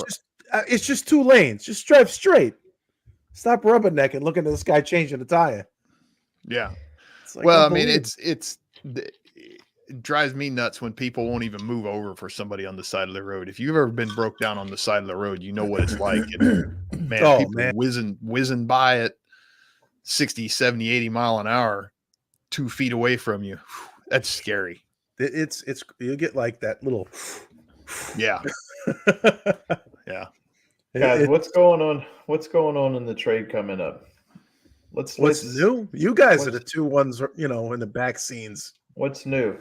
it's just 2 lanes. Just drive straight. Stop rubbernecking, looking at this guy changing the tire. Yeah. Like, well, I mean, it drives me nuts when people won't even move over for somebody on the side of the road. If you've ever been broke down on the side of the road, you know what it's like. And, people whizzing by at 60, 70, 80 mile an hour, 2 feet away from you. That's scary. It's you get like that little. Yeah. Yeah. Guys, what's going on? What's going on in the trade coming up? What's new? You guys are the 2 ones, in the back scenes. What's new?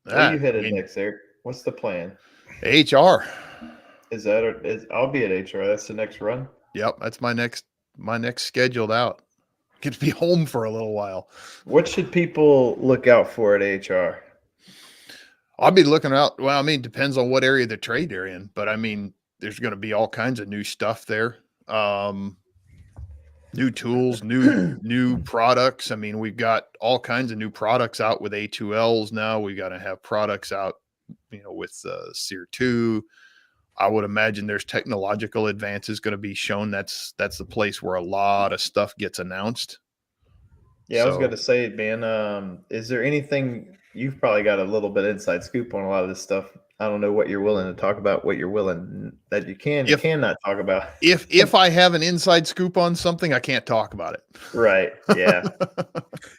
Where are you headed next, Eric? What's the plan? HR. I'll be at HR. That's the next run. Yep, that's my next scheduled out. Get to be home for a little while. What should people look out for at HR? I'll be looking out. Well, I mean, depends on what area of the trade they're in, but I mean, there's going to be all kinds of new stuff there. New tools, new products. I mean, we've got all kinds of new products out with A2Ls now. We got to have products out, with SEER 2. I would imagine there's technological advances going to be shown. That's the place where a lot of stuff gets announced. Yeah, I was going to say, man, is there anything you've probably got a little bit inside scoop on a lot of this stuff? I don't know what you're willing to talk about, what you're willing that you cannot talk about. If I have an inside scoop on something, I can't talk about it. Right. Yeah.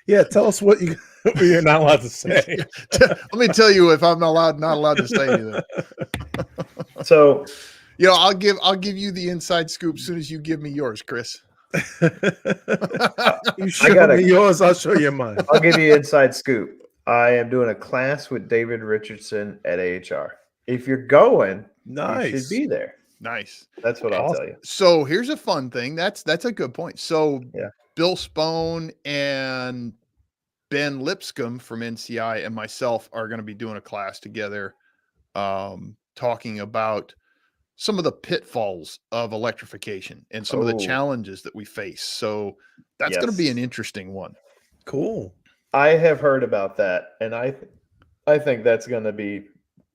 Yeah. Tell us what you're not allowed to say. Let me tell you if I'm not allowed to say anything. So, I'll give you the inside scoop as soon as you give me yours, Chris. You show me yours, I'll show you mine. I'll give you inside scoop. I am doing a class with David Richardson at AHR. If you're going, you should be there. Nice. That's what I'll tell you. So here's a fun thing. That's a good point. So yeah. Bill Spohn and Ben Lipscomb from NCI and myself are going to be doing a class together, talking about some of the pitfalls of electrification and some of the challenges that we face. So that's going to be an interesting one. Cool. I have heard about that, and I think that's going to be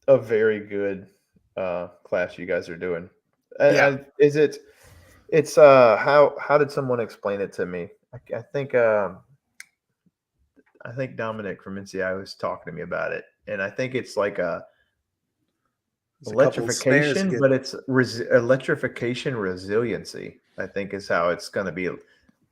a very good class you guys are doing. Yeah. It's how did someone explain it to me? I think Dominic from NCI was talking to me about it, and I think it's like There's a couple of snares Electrification, again. but it's electrification resiliency, I think is how it's going to be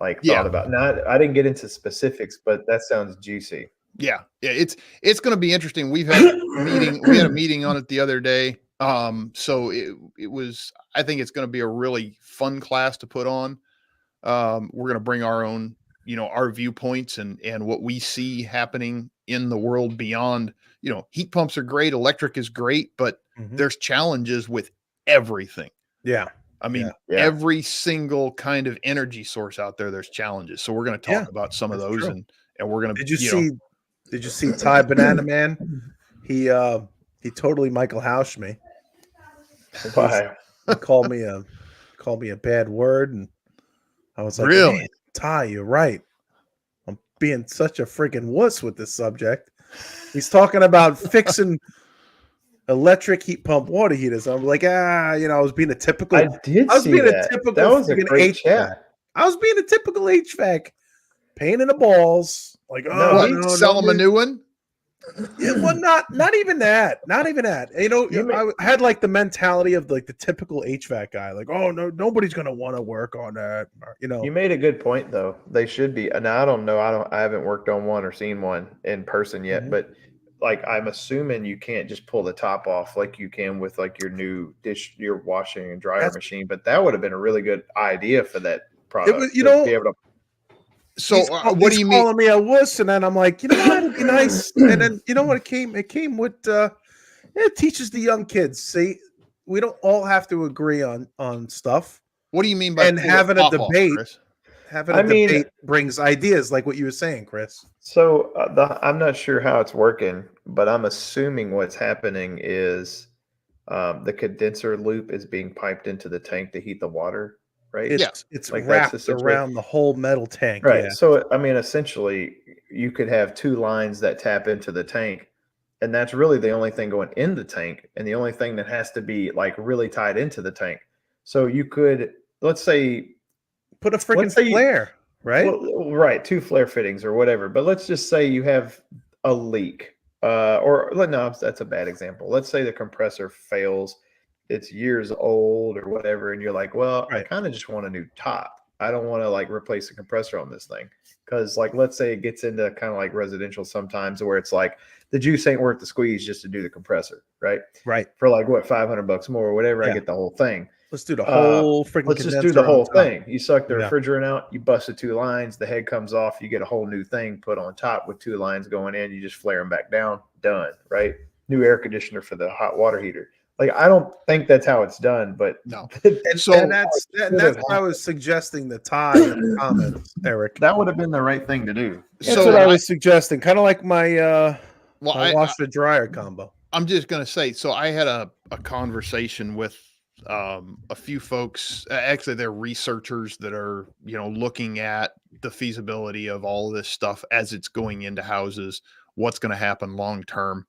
like Yeah. thought about. Not, I didn't get into specifics, but that sounds juicy. Yeah, it's going to be interesting. We had a meeting on it the other day. So it was, I think it's going to be a really fun class to put on. We're going to bring our own, our viewpoints and what we see happening in the world beyond, heat pumps are great. Electric is great, but there's challenges with everything. Yeah. I mean, Yeah. every single kind of energy source out there, there's challenges. So we're going to talk about some of those true. and we're going to, Did you see Ty Banana Man? He totally Michael Housed me. Why? He called me a bad word, and I was like, Really? "Man, Ty, you're right. I'm being such a freaking wuss with this subject." He's talking about fixing electric heat pump water heaters. I'm like, I was being a typical. I was being a typical. That was a freaking great HVAC. chat. I was being a typical HVAC, pain in the balls. Like, sell him a new one? Yeah, well, not even that. Not even that. I had like the mentality of like the typical HVAC guy. Like, oh no, nobody's gonna want to work on that. You made a good point though. They should be. And I don't know. I haven't worked on one or seen one in person yet. But like, I'm assuming you can't just pull the top off like you can with like your new your washing and dryer machine. But that would have been a really good idea for that product. It was, be able to. So what do you mean? Calling me a wuss, and then I'm like, what? It'd be nice. And then what? It came with it teaches the young kids. See, we don't all have to agree on stuff. What do you mean by having a debate? Chris? Having a debate brings ideas, like what you were saying, Chris. So I'm not sure how it's working, but I'm assuming what's happening is the condenser loop is being piped into the tank to heat the water. Right? It's like wrapped around the whole metal tank. Right. Yeah. So, I mean, essentially, you could have two lines that tap into the tank, and that's really the only thing going in the tank, and the only thing that has to be like really tied into the tank. So you could, let's say, put a freaking flare, right? Well, right, two flare fittings or whatever. But let's just say you have a leak, or no, that's a bad example. Let's say the compressor fails. It's years old or whatever, and you're like, well, I kind of just want a new top. I don't want to like replace the compressor on this thing, because like, let's say it gets into kind of like residential sometimes where it's like the juice ain't worth the squeeze just to do the compressor, right? For like what, $500 more or whatever, I get the whole thing. Let's do the whole freaking. Let's just do the whole thing. You suck the refrigerant out, you bust the two lines, the head comes off, you get a whole new thing put on top with two lines going in. You just flare them back down, done, right? New air conditioner for the hot water heater. Like, I don't think that's how it's done, but no. And that's what I was suggesting the tie in the comments, Eric. That would have been the right thing to do. That's what I was suggesting. Kind of like my washer dryer combo. I'm just gonna say, so I had a conversation with a few folks. Actually, they're researchers that are looking at the feasibility of all of this stuff as it's going into houses. What's going to happen long term?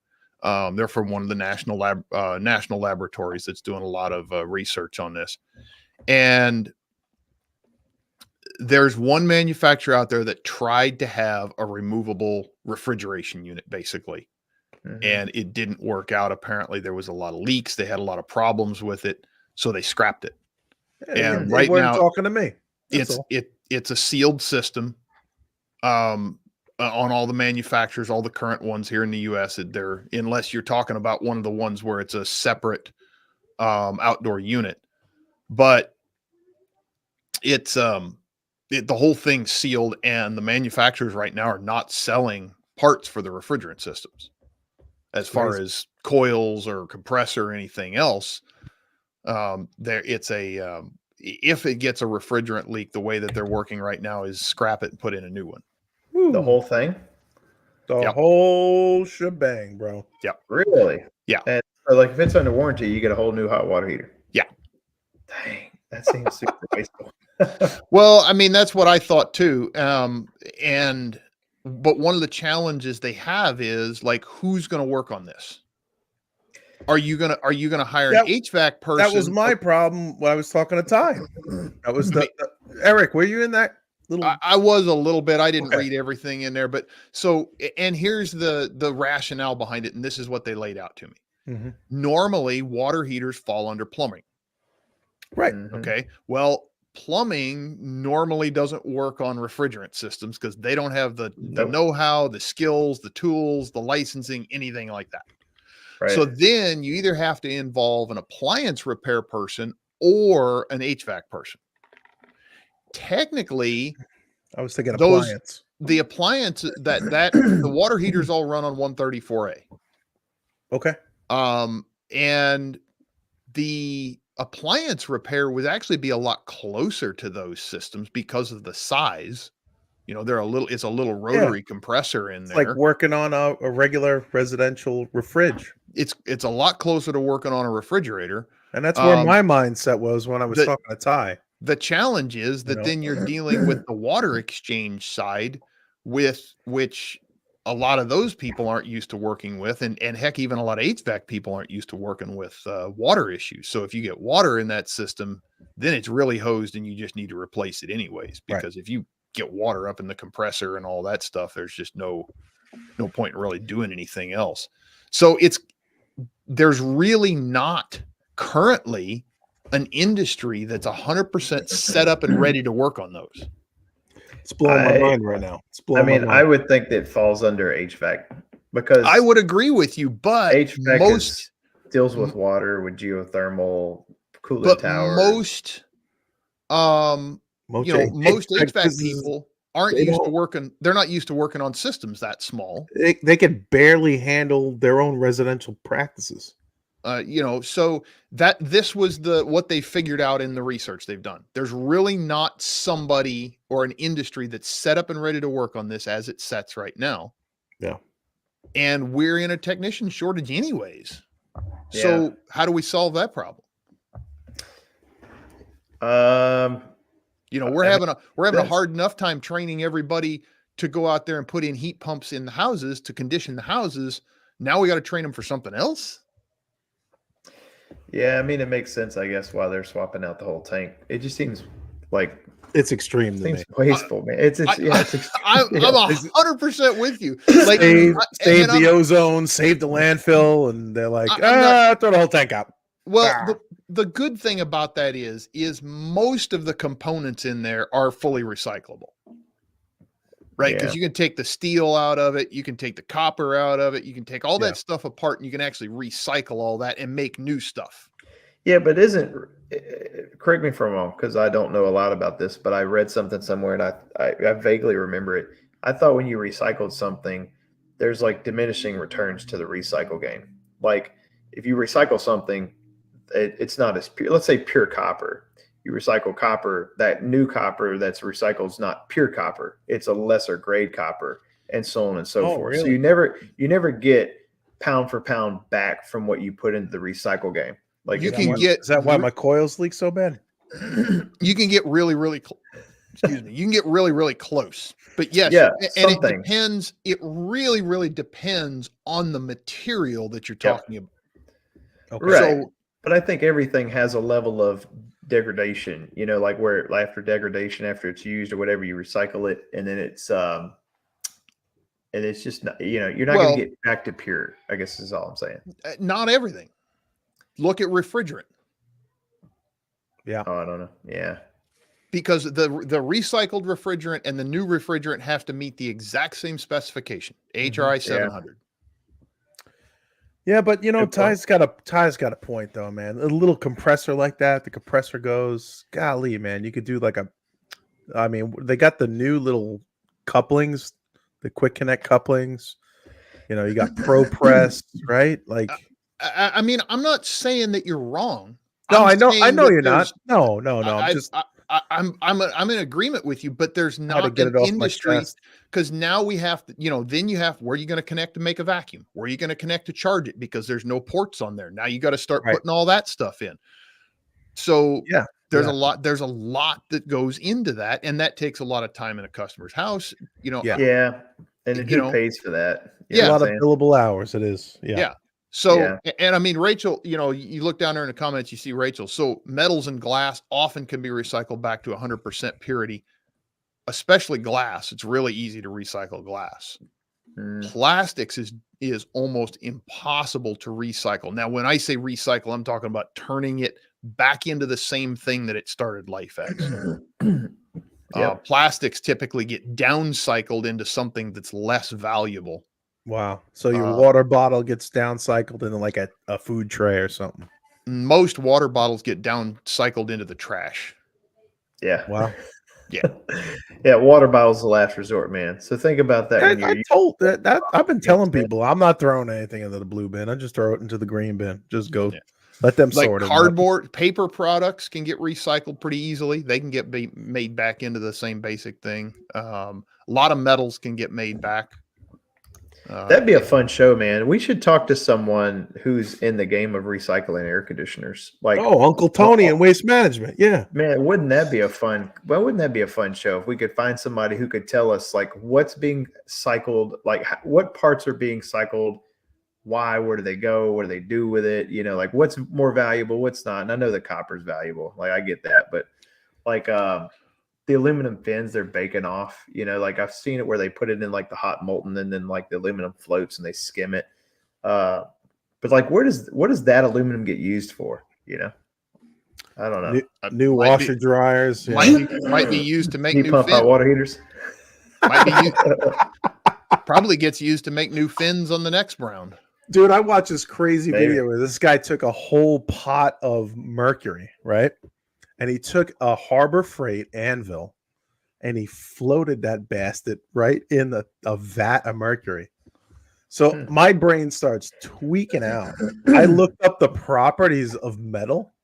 They're from one of the national laboratories that's doing a lot of research on this. And there's one manufacturer out there that tried to have a removable refrigeration unit, basically. And it didn't work out. Apparently there was a lot of leaks. They had a lot of problems with it. So they scrapped it. And right now, talking to me. It's a sealed system. On all the manufacturers, all the current ones here in the U.S., unless you're talking about one of the ones where it's a separate outdoor unit, but it's the whole thing's sealed, and the manufacturers right now are not selling parts for the refrigerant systems, as far as coils or compressor or anything else. If it gets a refrigerant leak, the way that they're working right now is scrap it and put in a new one. The whole thing? The whole shebang, bro. Yeah. Really? Yeah. And so, like, if it's under warranty, you get a whole new hot water heater. Yeah. Dang, that seems super wasteful. Well, I mean, that's what I thought too. But one of the challenges they have is like, who's going to work on this? Are you gonna hire an HVAC person? That was my problem when I was talking to Ty. That was Eric. Were you in that? I was a little bit. I didn't read everything in there, but and here's the rationale behind it, and this is what they laid out to me. Normally, water heaters fall under plumbing. Right. Okay. Well, plumbing normally doesn't work on refrigerant systems because they don't have the know-how, the skills, the tools, the licensing, anything like that. Right. So then you either have to involve an appliance repair person or an HVAC person. Technically, I was thinking appliance. The appliance that the water heaters all run on 134A. Okay. And the appliance repair would actually be a lot closer to those systems because of the size. You know, it's a little rotary compressor in there. Like working on a regular residential fridge. It's a lot closer to working on a refrigerator. And that's where my mindset was when I was talking to Ty. The challenge is that then you're dealing with the water exchange side, with which a lot of those people aren't used to working with. And heck, even a lot of HVAC people aren't used to working with water issues. So if you get water in that system, then it's really hosed and you just need to replace it anyways. Because if you get water up in the compressor and all that stuff, there's just no point in really doing anything else. So there's really not currently an industry that's 100% set up and ready to work on those. It's blowing my mind right now. I would think that falls under HVAC because I would agree with you, but HVAC deals with water, with geothermal, cooling tower. Most HVAC people aren't used to working. They're not used to working on systems that small. They can barely handle their own residential practices. So that this was what they figured out in the research they've done. There's really not somebody or an industry that's set up and ready to work on this as it sets right now. Yeah. And we're in a technician shortage anyways. Yeah. So how do we solve that problem? We're having a hard enough time training everybody to go out there and put in heat pumps in the houses to condition the houses. Now we got to train them for something else. Yeah, I mean, it makes sense, I guess, why they're swapping out the whole tank. It just seems like it's extreme. Seems wasteful, man. It's extreme. I'm 100% with you. Like save the ozone, save the landfill, and they're like, throw the whole tank out. Well, the good thing about that is most of the components in there are fully recyclable. Right, because you can take the steel out of it, you can take the copper out of it, you can take all that stuff apart, and you can actually recycle all that and make new stuff. Yeah, but correct me if I'm wrong, because I don't know a lot about this, but I read something somewhere, and I vaguely remember it. I thought when you recycled something, there's like diminishing returns to the recycle game. Like if you recycle something, it's not as pure. Let's say pure copper. You recycle copper, that new copper that's recycled is not pure copper. It's a lesser grade copper, and so on and so forth. Really? So you never get pound for pound back from what you put into the recycle game. Like is that why my coils leak so bad? You can get really, really excuse me. You can get really, really close. But yes, and it depends. It really, really depends on the material that you're talking about. Okay. Right. But I think everything has a level of degradation, like where after degradation, after it's used or whatever, you recycle it, and then it's just not, you're not going to get back to pure, I guess is all I'm saying. Not everything. Look at refrigerant. Yeah. Oh, I don't know. Yeah. Because the recycled refrigerant and the new refrigerant have to meet the exact same specification, HRI 700. Yeah, but Ty's got a point though, man. A little compressor like that, the compressor goes, golly, man, you could do they got the new little couplings, the quick connect couplings. You got ProPress, right? Like, I mean, I'm not saying that you're wrong. No, I know you're not. No. I'm in agreement with you, but there's not an industry because now we have to, then you have, where are you going to connect to make a vacuum? Where are you going to connect to charge it? Because there's no ports on there. Now you got to start putting all that stuff in. So there's a lot that goes into that, and that takes a lot of time in a customer's house. And who pays for that? A lot of billable hours. It is. Yeah. So, and I mean, Rachel, you look down there in the comments, you see Rachel. So metals and glass often can be recycled back to 100% purity, especially glass. It's really easy to recycle glass. Plastics is almost impossible to recycle. Now, when I say recycle, I'm talking about turning it back into the same thing that it started life as. Plastics typically get downcycled into something that's less valuable. Wow. So your water bottle gets downcycled into like a food tray or something. Most water bottles get downcycled into the trash. Yeah. Wow. Yeah. Yeah. Water bottles the last resort, man. So think about that. I told that I've been telling people I'm not throwing anything into the blue bin. I just throw it into the green bin. Just go let them sort it. Cardboard, paper products can get recycled pretty easily. They can get made back into the same basic thing. A lot of metals can get made back. That'd be a fun show, man. We should talk to someone who's in the game of recycling air conditioners. Like Uncle Tony in waste management. Yeah. Man, wouldn't that be a fun show if we could find somebody who could tell us like what's being cycled, like what parts are being cycled, why, where do they go, what do they do with it? You know, like what's more valuable, what's not. And I know the copper's valuable. Like I get that, but like the aluminum fins they're baking off, you know, like I've seen it where they put it in like the hot molten and then like the aluminum floats and they skim it. But like what does that aluminum get used for? You know, I don't know. New washer dryers might be used to make new pump hot water heaters. Might be used, probably gets used to make new fins on the next round. Dude, I watched this crazy video where this guy took a whole pot of mercury, right? And he took a Harbor Freight anvil and he floated that bastard right in a vat of mercury. So my brain starts tweaking out. I looked up the properties of metal.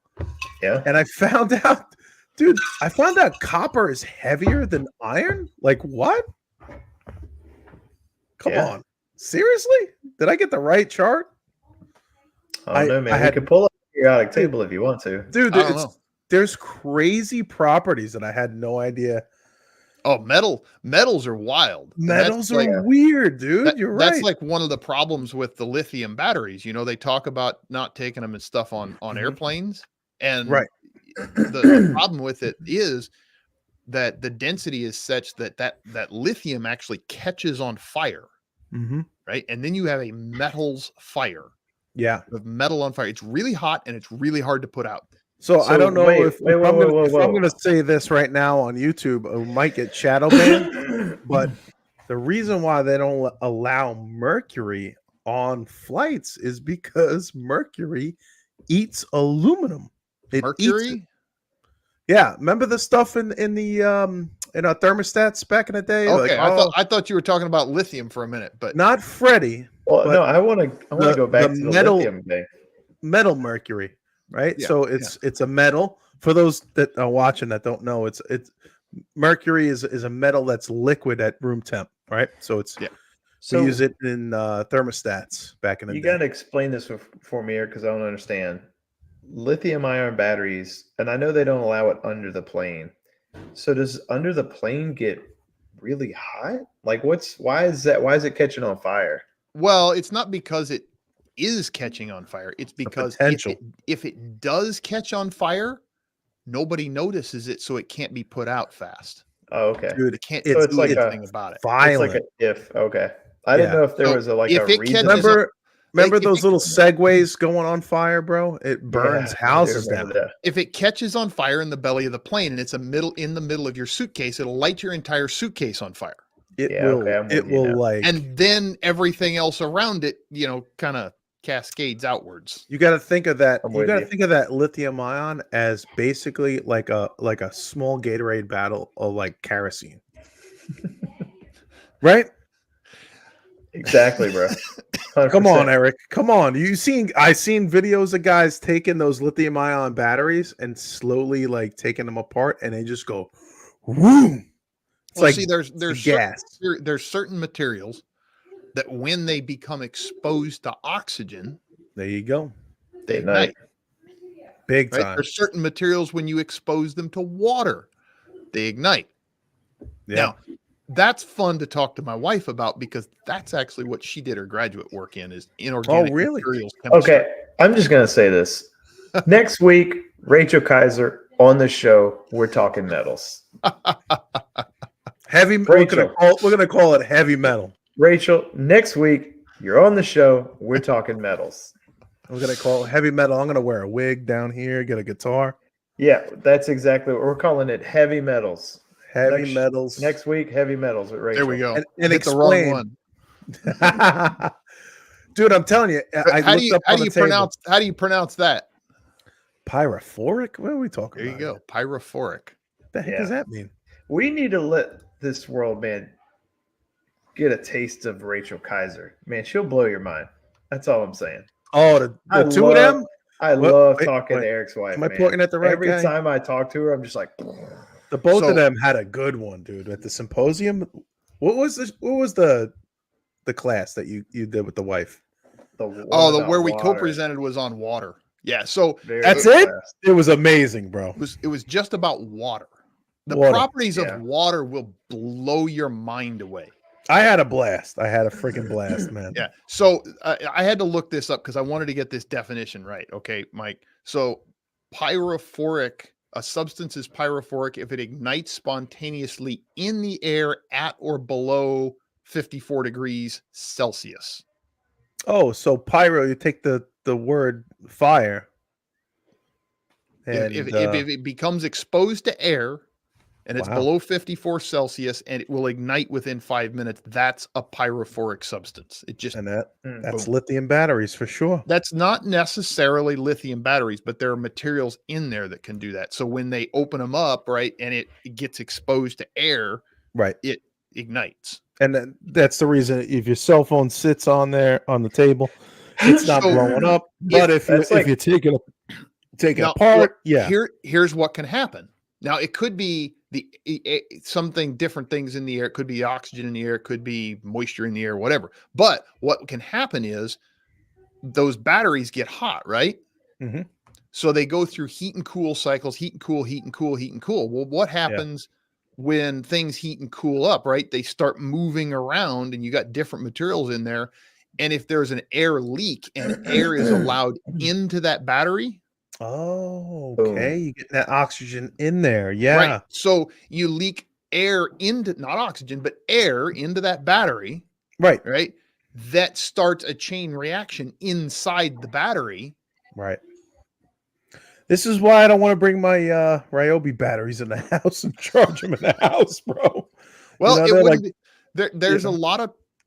Yeah. And I found out, dude, copper is heavier than iron. Like what? Come on. Seriously? Did I get the right chart? I don't know, man. You can pull up a periodic table if you want to. Dude, there's crazy properties that I had no idea. Oh, metals are wild. Metals are weird, dude. You're right. That's like one of the problems with the lithium batteries. You know, they talk about not taking them and stuff on airplanes. And the problem with it is that the density is such that lithium actually catches on fire. Right. And then you have a metals fire. Yeah. With metal on fire. It's really hot and it's really hard to put out. So I don't know if I'm going to say this right now on YouTube, I might get shadow banned. But the reason why they don't allow mercury on flights is because mercury eats aluminum. Mercury? Yeah, remember the stuff in our thermostats back in the day? Okay, I thought you were talking about lithium for a minute, but not Freddie. Well, no, I want to go back to the lithium thing. Metal mercury. Right. Yeah, so it's a metal. For those that are watching that don't know, it's mercury is a metal that's liquid at room temp. Right. So we use it in thermostats back in the day. You got to explain this for me here because I don't understand. Lithium ion batteries, and I know they don't allow it under the plane. So does under the plane get really hot? Like why is it catching on fire? Well, it's not because it is catching on fire. It's because if it does catch on fire, nobody notices it, so it can't be put out fast. Oh, okay. Dude, it can't do anything about it. Violent. It's like okay. I didn't know if there was a reason. Remember those little segways going on fire, bro? It burns houses down. If it catches on fire in the belly of the plane and it's in the middle of your suitcase, it'll light your entire suitcase on fire. It will and then everything else around it, kind of cascades outwards. You got to think of that. You got to think of that lithium ion as basically like a small Gatorade bottle of like kerosene. Right? Exactly, bro. 100%. Come on, Eric. Come on. I seen videos of guys taking those lithium ion batteries and slowly like taking them apart and they just go whoom. There's certain materials that when they become exposed to oxygen, there you go. They ignite. Big time. There's certain materials when you expose them to water, they ignite. Yeah. Now, that's fun to talk to my wife about because that's actually what she did her graduate work in is inorganic materials chemistry. Okay, I'm just gonna say this. Next week, Rachel Kaiser on the show, we're talking metals. We're gonna call it heavy metal. Rachel, next week you're on the show. We're talking metals. I'm gonna call it heavy metal. I'm gonna wear a wig down here, get a guitar. Yeah, that's exactly what we're calling it. Heavy metals. Heavy metals. Next week, heavy metals with Rachel. There we go. And hit the wrong explain. one. Dude, I'm telling you, How do you pronounce that? Pyrophoric? What are we talking There about? you go. Pyrophoric. What the heck does that mean? We need to let this world, man, get a taste of Rachel Kaiser. Man, she'll blow your mind. That's all I'm saying. Oh, the two of them? I love talking to Eric's wife. Am I pointing at the right Every guy? time I talk to her, I'm just like, the both of them had a good one, dude. At the symposium, what was the class that you did with the wife? Where we co-presented was on water. Yeah, so that's it. It was amazing, bro. It was just about water. The Water. properties of water will blow your mind away. I had a blast. I had a freaking blast, man. Yeah. So I had to look this up because I wanted to get this definition right. Okay, Mike. So pyrophoric, a substance is pyrophoric if it ignites spontaneously in the air at or below 54 degrees Celsius. Oh, so pyro, you take the word fire. And if it becomes exposed to air and it's below 54 Celsius and it will ignite within 5 minutes, that's a pyrophoric substance. It just that's lithium batteries for sure. That's not necessarily lithium batteries, but there are materials in there that can do that. So when they open them up, right, and it gets exposed to air, right, it ignites. And that's the reason if your cell phone sits on there on the table, it's not blowing up. But if you take it apart, here's what can happen. Now it could be different things in the air. It could be oxygen in the air. It could be moisture in the air, whatever. But what can happen is those batteries get hot, right? Mm-hmm. So they go through heat and cool cycles, heat and cool, heat and cool, heat and cool. Well, what happens when things heat and cool up, right? They start moving around and you got different materials in there. And if there's an air leak and air is allowed into that battery. Oh, okay. You get that oxygen in there. Yeah. Right. So you leak air into, not oxygen, but air into that battery. Right. Right. That starts a chain reaction inside the battery. Right. This is why I don't want to bring my Ryobi batteries in the house and charge them in the house, bro. Well,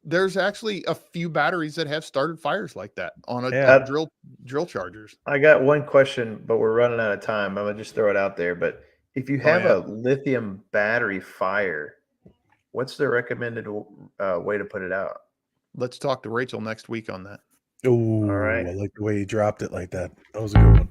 there's actually a few batteries that have started fires like that on a drill chargers. I got one question, but we're running out of time. I'm gonna just throw it out there. But if you have a lithium battery fire, what's the recommended way to put it out? Let's talk to Rachel next week on that. Oh, all right. I like the way you dropped it like that. That was a good one.